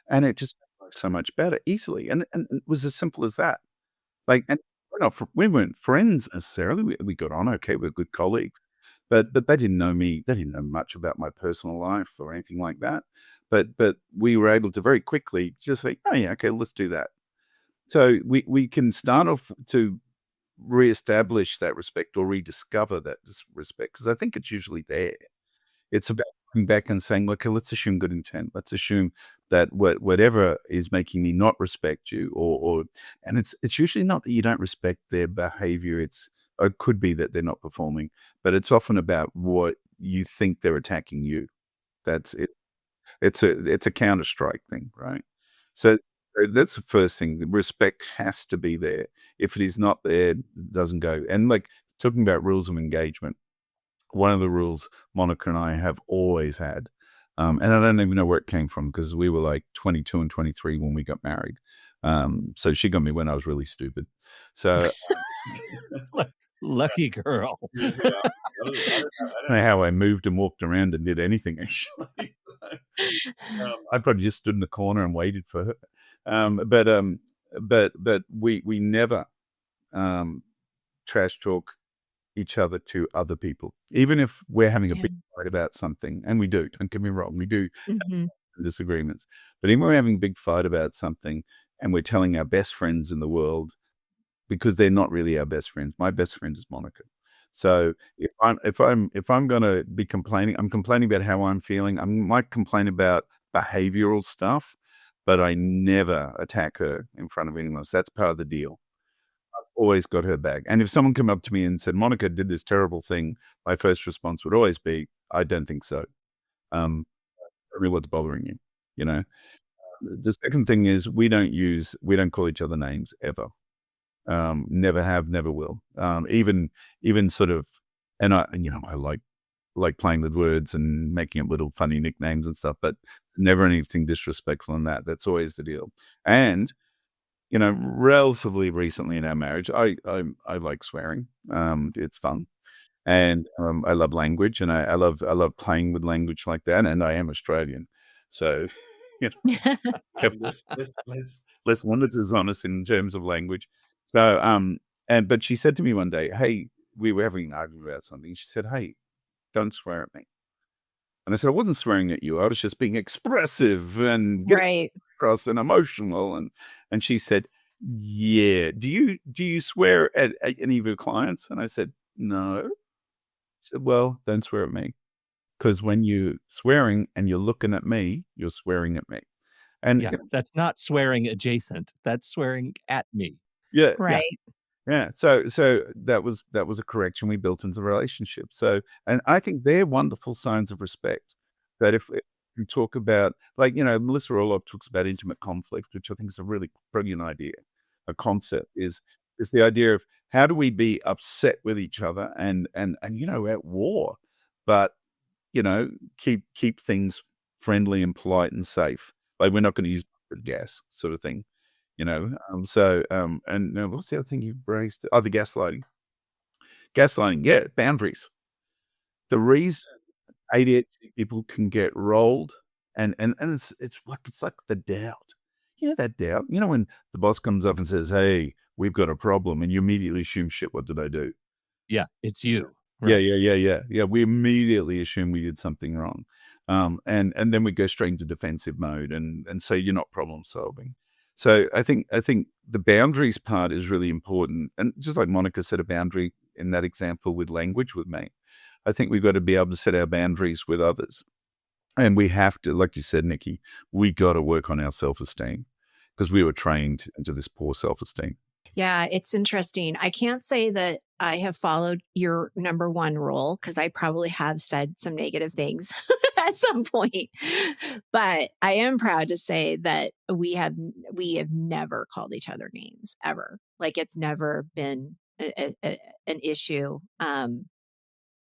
And it just, so much better easily. And it was as simple as that. Like, and we weren't friends necessarily. We got on okay. We're good colleagues, but they didn't know me. They didn't know much about my personal life or anything like that. But we were able to very quickly just say, oh yeah, okay, let's do that. So we can start off to reestablish that respect or rediscover that respect, because I think it's usually there. It's about coming back and saying, okay, let's assume good intent. Let's assume that whatever is making me not respect you, or and it's usually not that you don't respect their behavior. It could be that they're not performing, but it's often about what you think they're attacking you. That's it. It's a counter strike thing, right? So that's the first thing. The respect has to be there. If it is not there, it doesn't go. And like talking about rules of engagement, one of the rules Monica and I have always had, and I don't even know where it came from because we were like 22 and 23 when we got married. So she got me when I was really stupid. So Lucky girl. yeah, I don't know how I moved and walked around and did anything actually. I probably just stood in the corner and waited for her. But we never trash talk each other to other people, even if we're having a Yeah. big fight about something, and we do. Don't get me wrong, we do Mm-hmm. have disagreements. But even when we're having a big fight about something, and we're telling our best friends in the world, because they're not really our best friends. My best friend is Monica. So if I'm gonna be complaining, I'm complaining about how I'm feeling. I might complain about behavioral stuff, but I never attack her in front of anyone else. That's part of the deal. Always got her back. And if someone came up to me and said, Monica did this terrible thing, my first response would always be, I don't think so. Tell me what's bothering you, you know? The second thing is we don't call each other names ever. Never have, never will. Even sort of, and I like playing with words and making up little funny nicknames and stuff, but never anything disrespectful in that. That's always the deal. And relatively recently in our marriage, I like swearing. It's fun, and I love language, and I love playing with language like that. And I am Australian, so have less wonders on us in terms of language. So but she said to me one day, "Hey," we were having an argument about something. She said, "Hey, don't swear at me." And I said, "I wasn't swearing at you. I was just being expressive and getting Right. across and emotional." And she said, "Yeah. Do you swear at any of your clients?" And I said, "No." She said, "Well, don't swear at me, because when you're swearing and you're looking at me, you're swearing at me." And Yeah, that's not swearing adjacent. That's swearing at me. yeah, Right. yeah. So that was a correction we built into the relationship. So, and I think they're wonderful signs of respect. That if we talk about, like, Melissa Orloff talks about intimate conflict, which I think is a really brilliant idea. A concept is the idea of how do we be upset with each other and at war, but keep things friendly and polite and safe. Like, we're not going to use gas, sort of thing. And what's the other thing you raised? Oh, the gaslighting. Gaslighting, yeah, boundaries. The reason ADHD people can get rolled, and it's like the doubt. That doubt. When the boss comes up and says, "Hey, we've got a problem," and you immediately assume, "Shit, what did I do?" Yeah, it's you. Yeah, Right. yeah. We immediately assume we did something wrong, and then we go straight into defensive mode and say you're not problem solving. So I think the boundaries part is really important, and just like Monica set a boundary in that example with language with me, I think we've got to be able to set our boundaries with others, and we have to, like you said, Nikki, we got to work on our self-esteem because we were trained into this poor self-esteem. Yeah, it's interesting. I can't say that I have followed your number one rule because I probably have said some negative things at some point. But I am proud to say that we have never called each other names ever. Like, it's never been an issue.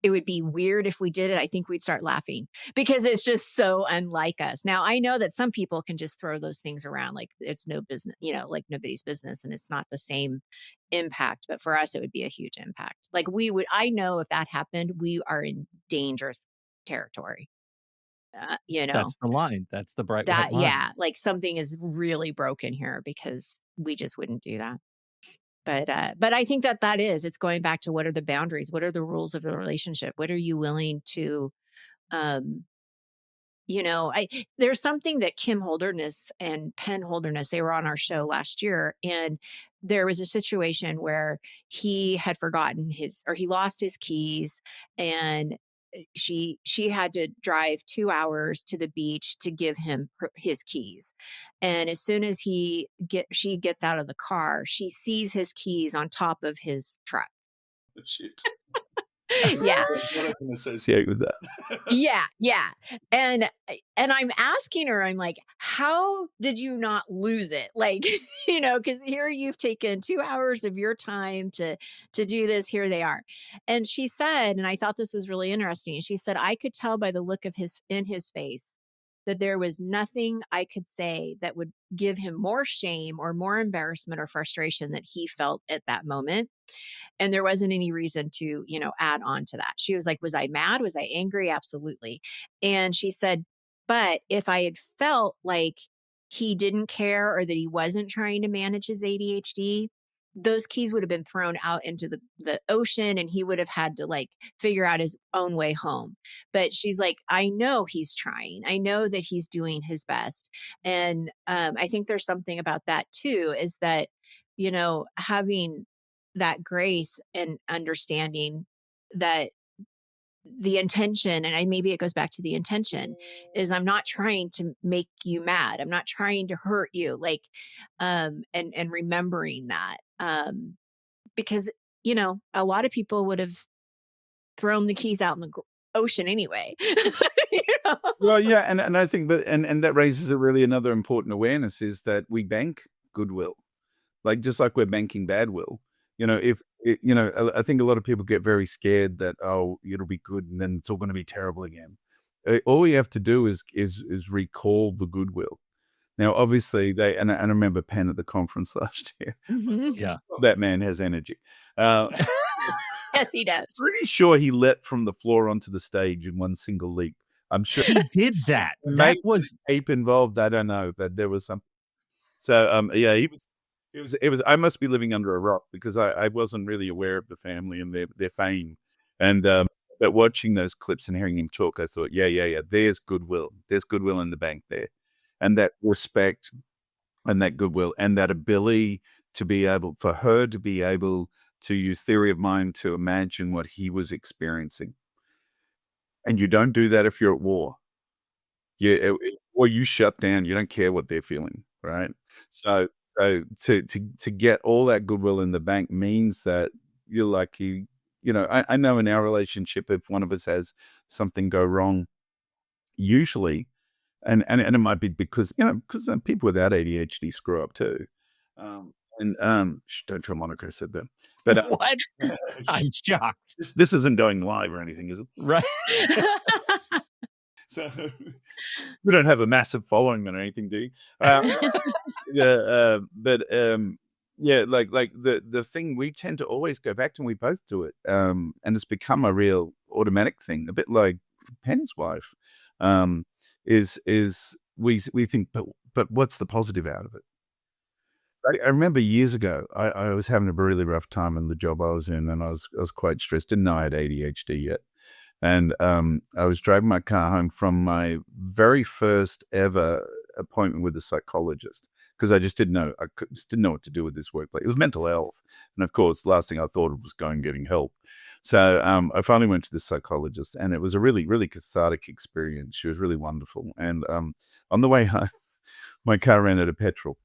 It would be weird if we did it. I think we'd start laughing because it's just so unlike us. Now, I know that some people can just throw those things around like it's no business, like nobody's business, and it's not the same impact. But for us, it would be a huge impact. Like, I know if that happened, we are in dangerous territory. you know, That's the line. That's the bright white line. yeah, like something is really broken here because we just wouldn't do that. But I think it's going back to what are the boundaries? What are the rules of the relationship? What are you willing to, um, there's something that Kim Holderness and Penn Holderness, they were on our show last year, and there was a situation where he had forgotten he lost his keys, and she had to drive 2 hours to the beach to give him his keys. And as soon as she gets out of the car, she sees his keys on top of his truck. Shit. Yeah. What I can associate with that. Yeah. And I'm asking her, I'm like, how did you not lose it? Like, because here you've taken 2 hours of your time to do this. Here they are. And she said, and I thought this was really interesting. She said, I could tell by the look of his face that there was nothing I could say that would give him more shame or more embarrassment or frustration that he felt at that moment. And there wasn't any reason to, add on to that. She was like, was I mad? Was I angry? Absolutely. And she said, but if I had felt like he didn't care or that he wasn't trying to manage his ADHD, those keys would have been thrown out into the ocean and he would have had to like figure out his own way home. But she's like, I know he's trying. I know that he's doing his best. And I think there's something about that too, is that, having that grace and understanding that the intention, and maybe it goes back to the intention, is I'm not trying to make you mad. I'm not trying to hurt you. Like, and remembering that, because, a lot of people would have thrown the keys out in the ocean anyway. Well, yeah. And I think and that raises another important awareness, is that we bank goodwill, like, just like we're banking bad will. I think a lot of people get very scared that, oh, it'll be good and then it's all going to be terrible again. All we have to do is recall the goodwill. Now, obviously, and I remember Penn at the conference last year. Mm-hmm. Yeah. That man has energy. Yes, he does. Pretty sure he leapt from the floor onto the stage in one single leap. I'm sure He did that. That was ape involved. I don't know, but there was something. So, yeah, he was. It was. I must be living under a rock, because I wasn't really aware of the family and their fame, and but watching those clips and hearing him talk, I thought, yeah. There's goodwill. There's goodwill in the bank there, and that respect, and that goodwill, and that ability for her to be able to use theory of mind to imagine what he was experiencing. And you don't do that if you're at war. Or you shut down. You don't care what they're feeling, right? So to get all that goodwill in the bank means that you're lucky. I know in our relationship, if one of us has something go wrong, usually, and it might be because people without ADHD screw up too. Don't tell Monica I said that. But what? I'm shocked. This isn't going live or anything, is it? Right. So we don't have a massive following or anything, do you? Yeah, but like the thing we tend to always go back to, and we both do it, and it's become a real automatic thing, a bit like Penn's wife, is we think, but what's the positive out of it? I remember years ago, I was having a really rough time in the job I was in, and I was quite stressed. Didn't know I had ADHD yet. And I was driving my car home from my very first ever appointment with a psychologist, because I just didn't know. I just didn't know what to do with this workplace. It was mental health. And of course, the last thing I thought of was going and getting help. So I finally went to this psychologist, and it was a really, really cathartic experience. She was really wonderful. And on the way home, my car ran out of petrol,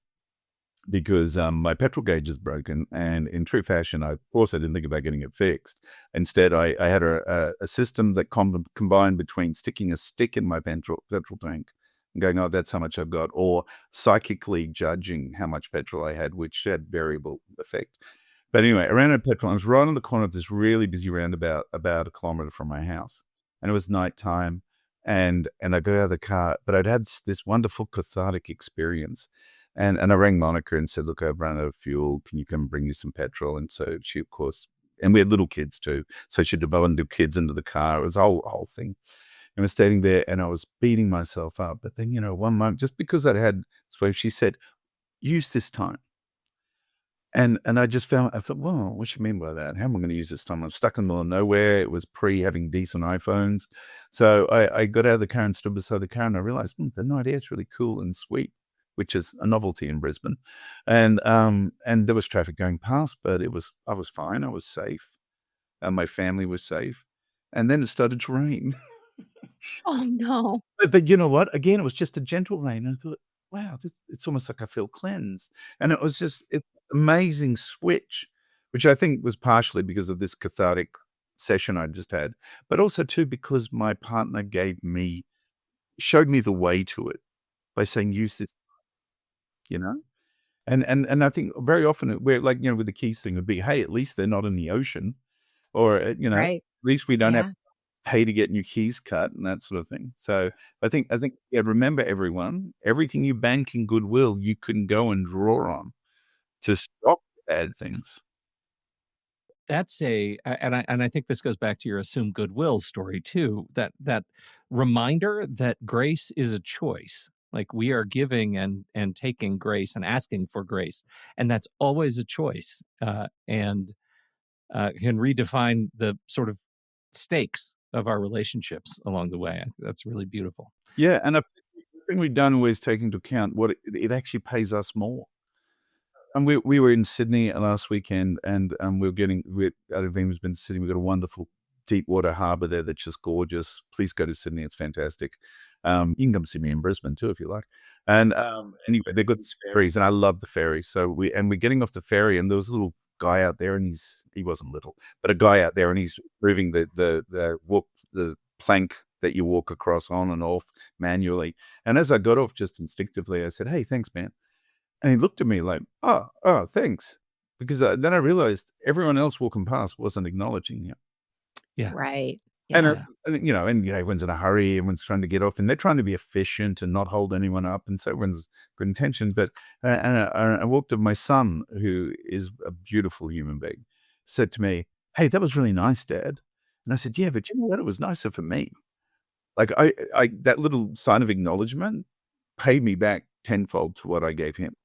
because my petrol gauge is broken, and in true fashion, of course, I didn't think about getting it fixed. Instead, I had a system that combined between sticking a stick in my petrol tank and going, oh, that's how much I've got, or psychically judging how much petrol I had, which had variable effect. But anyway, I ran out of petrol. I was right on the corner of this really busy roundabout, about a kilometer from my house, and it was nighttime. And I got out of the car, but I'd had this wonderful cathartic experience. And I rang Monica and said, look, I've run out of fuel. Can you come bring you some petrol? And so she, of course, and we had little kids too. So she bundled kids into the car. It was a whole thing. I was standing there and I was beating myself up. But then, one moment, just because I had, so she said, use this time. And I thought, well, what do you mean by that? How am I going to use this time? I'm stuck in the middle of nowhere. It was pre having decent iPhones. So I got out of the car and stood beside the car and I realized the night air is really cool and sweet, which is a novelty in Brisbane. And there was traffic going past, but I was fine. I was safe. My family was safe. And then it started to rain. Oh, no. But you know what? Again, it was just a gentle rain. And I thought, wow, it's almost like I feel cleansed. And it's amazing switch, which I think was partially because of this cathartic session I just had, but also too because my partner showed me the way to it by saying, use this, you know? And I think very often we're like, with the keys thing would be, hey, at least they're not in the ocean, or, at Right. least we don't have Yeah. to pay to get new keys cut and that sort of thing. So I think, yeah, remember everyone, everything you bank in goodwill, you can go and draw on to stop bad things. That's and I think this goes back to your assumed goodwill story too, that reminder that grace is a choice. Like we are giving and taking grace and asking for grace, and that's always a choice, and can redefine the sort of stakes of our relationships along the way. I think that's really beautiful. Yeah, and I think the thing we've done was take into account what it actually pays us more. And we were in Sydney last weekend, and we're out of Venus, been to Sydney. We've got a wonderful deep water harbour there that's just gorgeous. Please go to Sydney; it's fantastic. You can come see me in Brisbane too if you like. And anyway, they've got these ferries, and I love the ferries. So we're getting off the ferry, and there was a little guy out there, and he wasn't little, but a guy out there, and he's moving the plank that you walk across on and off manually. And as I got off, just instinctively, I said, "Hey, thanks, man." And he looked at me like, oh, thanks. Because then I realized everyone else walking past wasn't acknowledging him. Yeah. Right. And, Yeah. everyone's in a hurry, everyone's trying to get off, and they're trying to be efficient and not hold anyone up. And so everyone's good intention. But I walked up, my son, who is a beautiful human being, said to me, "Hey, that was really nice, Dad." And I said, "Yeah, but you know what? It was nicer for me." Like I that little sign of acknowledgement paid me back tenfold to what I gave him.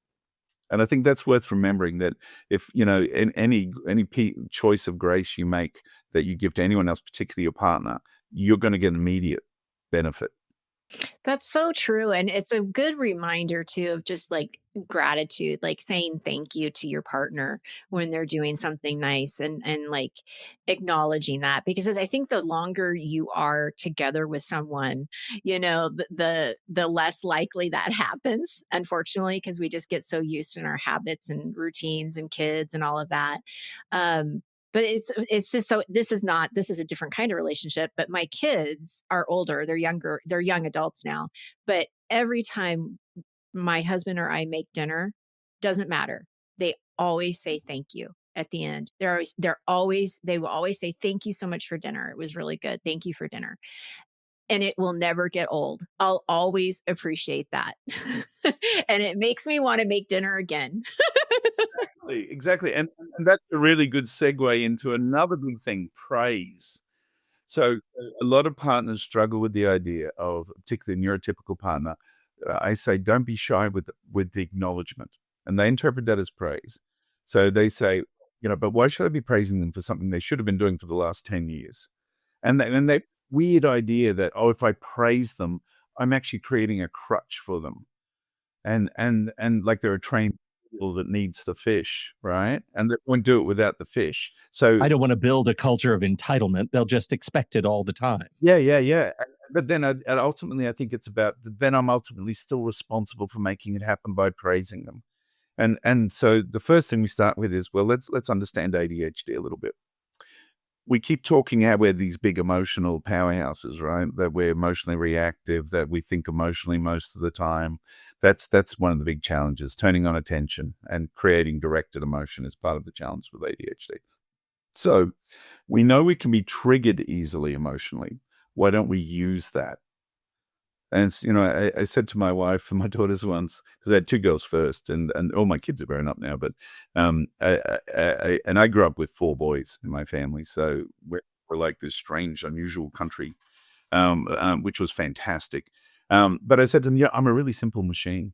And I think that's worth remembering, that if, in any choice of grace you make that you give to anyone else, particularly your partner, you're going to get immediate benefit. That's so true. And it's a good reminder too of just like gratitude, like saying thank you to your partner when they're doing something nice, and like acknowledging that, because I think the longer you are together with someone, the less likely that happens, unfortunately, because we just get so used in our habits and routines and kids and all of that. But it's just so this is a different kind of relationship, but my kids are older, they're young adults now. But every time my husband or I make dinner, doesn't matter. They always say thank you at the end. They will always say, "Thank you so much for dinner. It was really good. Thank you for dinner." And it will never get old. I'll always appreciate that. And it makes me want to make dinner again. Exactly. And that's a really good segue into another big thing, praise. So a lot of partners struggle with the idea of, particularly a neurotypical partner, I say, don't be shy with the acknowledgement. And they interpret that as praise. So they say, but why should I be praising them for something they should have been doing for the last 10 years? And that weird idea that, if I praise them, I'm actually creating a crutch for them. And like they're a trained people that needs the fish, right? And they won't do it without the fish. So I don't want to build a culture of entitlement. They'll just expect it all the time. Yeah. But then ultimately, I think it's about, then I'm ultimately still responsible for making it happen by praising them. And so the first thing we start with is, well, let's understand ADHD a little bit. We keep talking how we're these big emotional powerhouses, right? That we're emotionally reactive, that we think emotionally most of the time. That's one of the big challenges. Turning on attention and creating directed emotion is part of the challenge with ADHD. So we know we can be triggered easily emotionally. Why don't we use that? And I said to my wife and my daughters once, because I had two girls first, and all my kids are grown up now, but I grew up with four boys in my family, so we're like this strange, unusual country. which was fantastic. But I said to them, yeah, I'm a really simple machine.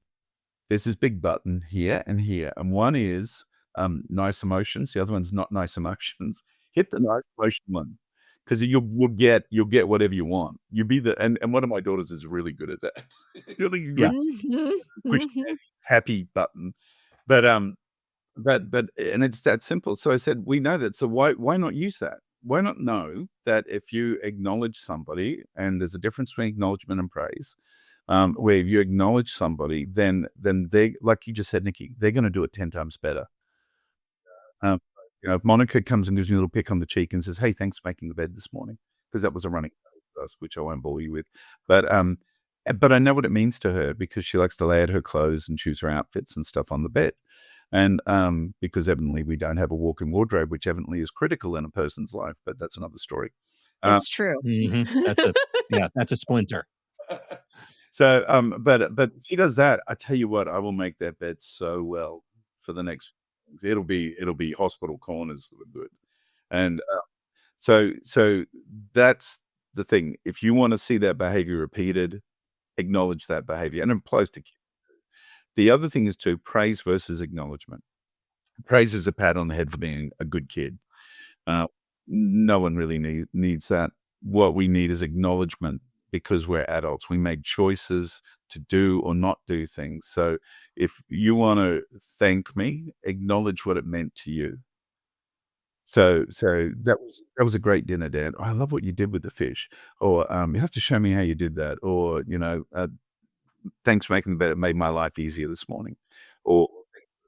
There's this big button here and here, and one is nice emotions. The other one's not nice emotions. Hit the nice emotion one, because you'll get whatever you want. You be the and one of my daughters is really good at that. Really Yeah. push that happy button, but and it's that simple. So I said, we know that. So why not use that? Why not know that if you acknowledge somebody, and there's a difference between acknowledgement and praise, where if you acknowledge somebody, then they, like you just said, Nikki, they're going to do it 10 times better. If Monica comes and gives me a little pick on the cheek and says, "Hey, thanks for making the bed this morning," because that was a running joke with us, which I won't bore you with, but I know what it means to her, because she likes to lay out her clothes and choose her outfits and stuff on the bed. And because evidently we don't have a walk-in wardrobe, which evidently is critical in a person's life, but that's another story. It's true. That's a splinter. So, but she does that. I tell you what, I will make that bed so well for the next. It'll be hospital corners good, and so that's the thing. If you want to see that behavior repeated, acknowledge that behavior, and it applies to kids. The other thing is to praise versus acknowledgement. Praise is a pat on the head for being a good kid. No one really needs that. What we need is acknowledgement, because we're adults. We make choices to do or not do things. So if you want to thank me, acknowledge what it meant to you. So that was a great dinner, Dad. Oh, I love what you did with the fish. Or you have to show me how you did that. Or thanks for making the bed. It made my life easier this morning. Or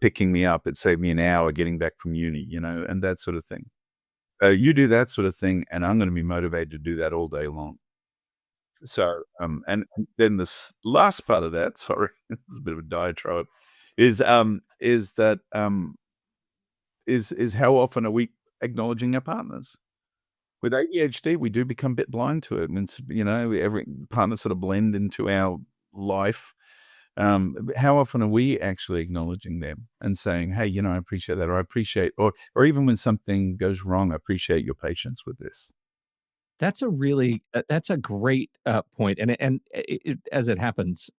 picking me up. It saved me an hour getting back from uni, and that sort of thing. You do that sort of thing, and I'm going to be motivated to do that all day long. So, and then this last part of that, sorry, it's a bit of a diatribe, is how often are we acknowledging our partners? With ADHD, we do become a bit blind to it. And every partner sort of blend into our life. How often are we actually acknowledging them and saying, "Hey, I appreciate that," or "I appreciate," or even when something goes wrong, "I appreciate your patience with this." That's a great point. And as it happens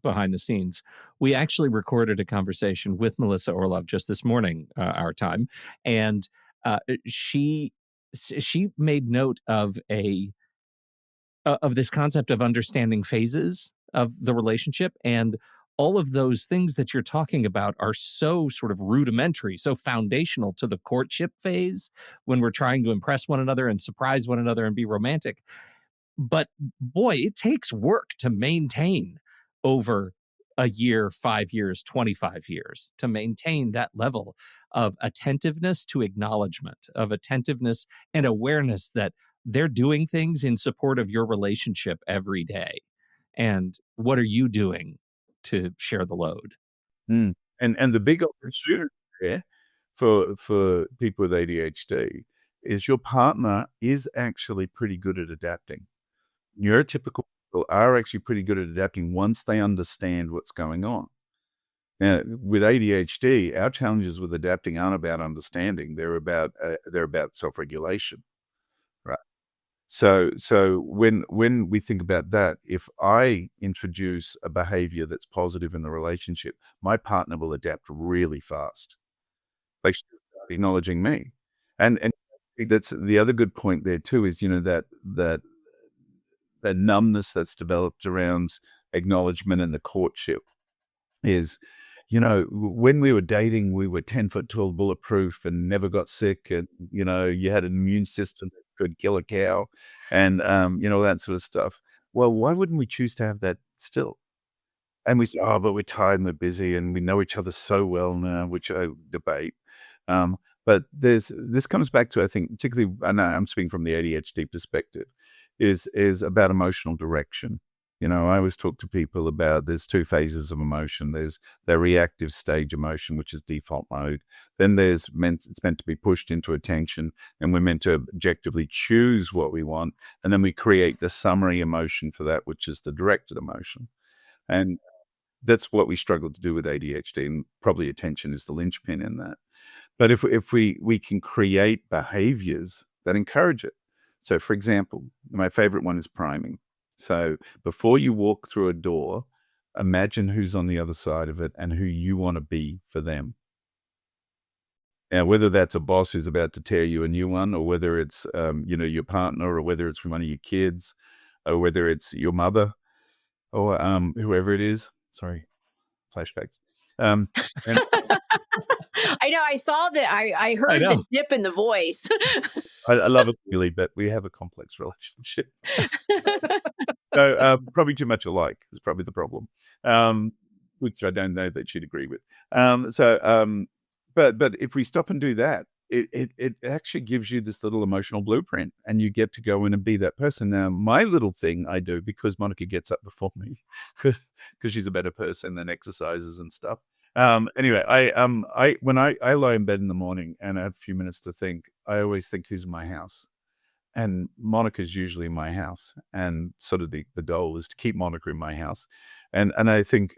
behind the scenes, we actually recorded a conversation with Melissa Orlov just this morning, our time, and she made note of this concept of understanding phases of the relationship, and all of those things that you're talking about are so sort of rudimentary, so foundational to the courtship phase, when we're trying to impress one another and surprise one another and be romantic. But boy, it takes work to maintain over a year, 5 years, 25 years, to maintain that level of attentiveness to acknowledgement, of attentiveness and awareness that they're doing things in support of your relationship every day. And what are you doing to share the load? And the big opportunity there for people with ADHD is your partner is actually pretty good at adapting. Neurotypical people are actually pretty good at adapting once they understand what's going on. Now, with ADHD, our challenges with adapting aren't about understanding; they're about self-regulation, right? So when we think about that, if I introduce a behavior that's positive in the relationship, my partner will adapt really fast. They should start acknowledging me, and that's the other good point there too. Is that numbness that's developed around acknowledgement in the courtship is, when we were dating, we were 10-foot tall, bulletproof, and never got sick. And, you had an immune system that could kill a cow and, that sort of stuff. Well, why wouldn't we choose to have that still? And we say, "Oh, but we're tired and we're busy and we know each other so well now," which I debate. But this comes back to, I think, particularly, I know I'm speaking from the ADHD perspective, is about emotional direction. I always talk to people about there's two phases of emotion. There's the reactive stage emotion, which is default mode. Then it's meant to be pushed into attention, and we're meant to objectively choose what we want. And then we create the summary emotion for that, which is the directed emotion. And that's what we struggle to do with ADHD, and probably attention is the linchpin in that. But if we can create behaviors that encourage it. So, for example, my favorite one is priming. So before you walk through a door, imagine who's on the other side of it and who you want to be for them. Now, whether that's a boss who's about to tear you a new one, or whether it's, your partner, or whether it's one of your kids, or whether it's your mother, or whoever it is. Sorry, flashbacks. And I know. I saw that. I heard the dip in the voice. I love it, really, but we have a complex relationship. So probably too much alike is probably the problem, which I don't know that she'd agree with. But if we stop and do that, it actually gives you this little emotional blueprint, and you get to go in and be that person. Now, my little thing I do, because Monica gets up before me, because she's a better person than exercises and stuff. Anyway, when I lie in bed in the morning and I have a few minutes to think, I always think, who's in my house? And Monica's usually in my house. And sort of the goal is to keep Monica in my house. And I think,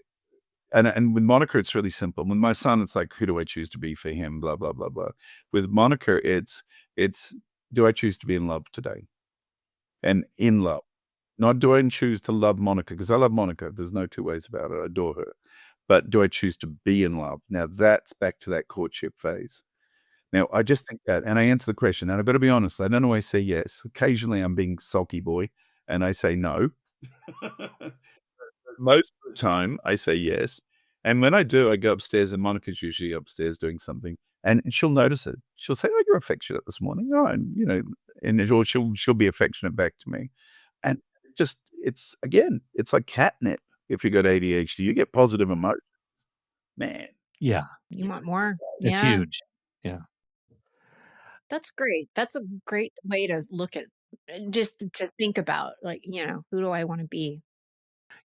and with Monica, it's really simple. With my son, it's like, who do I choose to be for him? Blah, blah, blah, blah. With Monica, it's, do I choose to be in love today? And in love. Not do I choose to love Monica, because I love Monica. There's no two ways about it. I adore her. But do I choose to be in love? Now, that's back to that courtship phase. Now, I just think that, and I answer the question, and I better be honest, I don't always say yes. Occasionally, I'm being sulky boy, and I say no. Most of the time, I say yes. And when I do, I go upstairs, and Monica's usually upstairs doing something, and she'll notice it. She'll say, "Oh, you're affectionate this morning." Oh, or she'll be affectionate back to me. And it's like catnip. If you got ADHD, you get positive emotions. Man. Yeah. You want more? It's huge. Yeah. That's great. That's a great way to look at, just to think about, like, who do I want to be?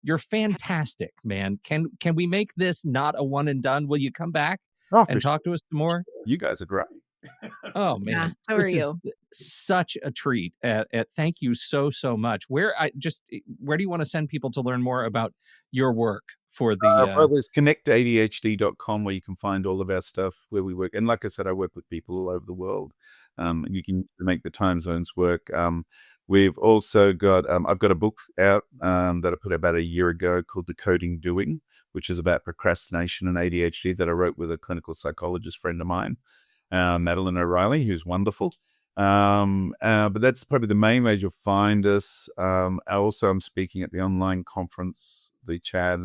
You're fantastic, man. Can we make this not a one and done? Will you come back and talk to us some more? You guys are great. Oh, man. Yeah, so are you. Such a treat. Thank you so much. Where do you want to send people to learn more about your work for the... Well, there's connectadhd.com, where you can find all of our stuff, where we work. And like I said, I work with people all over the world. You can make the time zones work. We've also got, I've got a book out that I put out about a year ago called Decoding Doing, which is about procrastination and ADHD, that I wrote with a clinical psychologist friend of mine, Madeline O'Reilly, who's wonderful. But that's probably the main way you'll find us. I'm speaking at the online conference, the Chad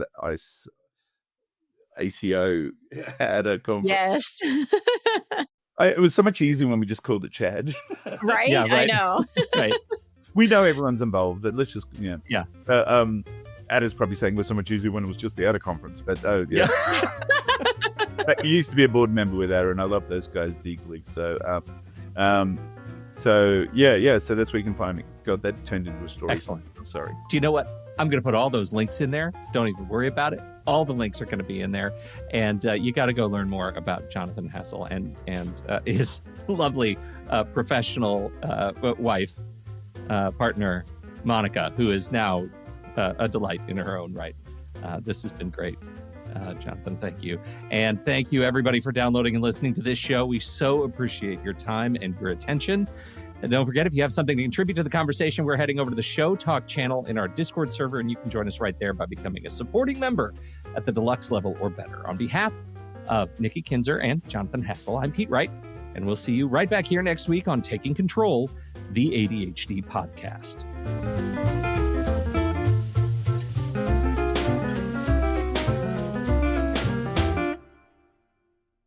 ACO at a conference. Yes. It was so much easier when we just called it Chad. Right? Yeah, right. I know. Right. We know everyone's involved, but let's just, Yeah. Ada's probably saying it was so much easier when it was just the Ada conference, but yeah. I used to be a board member with Ada, and I love those guys deeply. So that's where you can find me. God, that turned into a story. Excellent. I'm sorry. Do you know what? I'm going to put all those links in there. So don't even worry about it. All the links are going to be in there. And you got to go learn more about Jonathan Hassall and his lovely professional wife, partner, Monica, who is now a delight in her own right. This has been great. Jonathan, thank you. And thank you, everybody, for downloading and listening to this show. We so appreciate your time and your attention. And don't forget, if you have something to contribute to the conversation, we're heading over to the Show Talk channel in our Discord server, and you can join us right there by becoming a supporting member at the deluxe level or better. On behalf of Nikki Kinzer and Jonathan Hassall, I'm Pete Wright, and we'll see you right back here next week on Taking Control, the ADHD Podcast.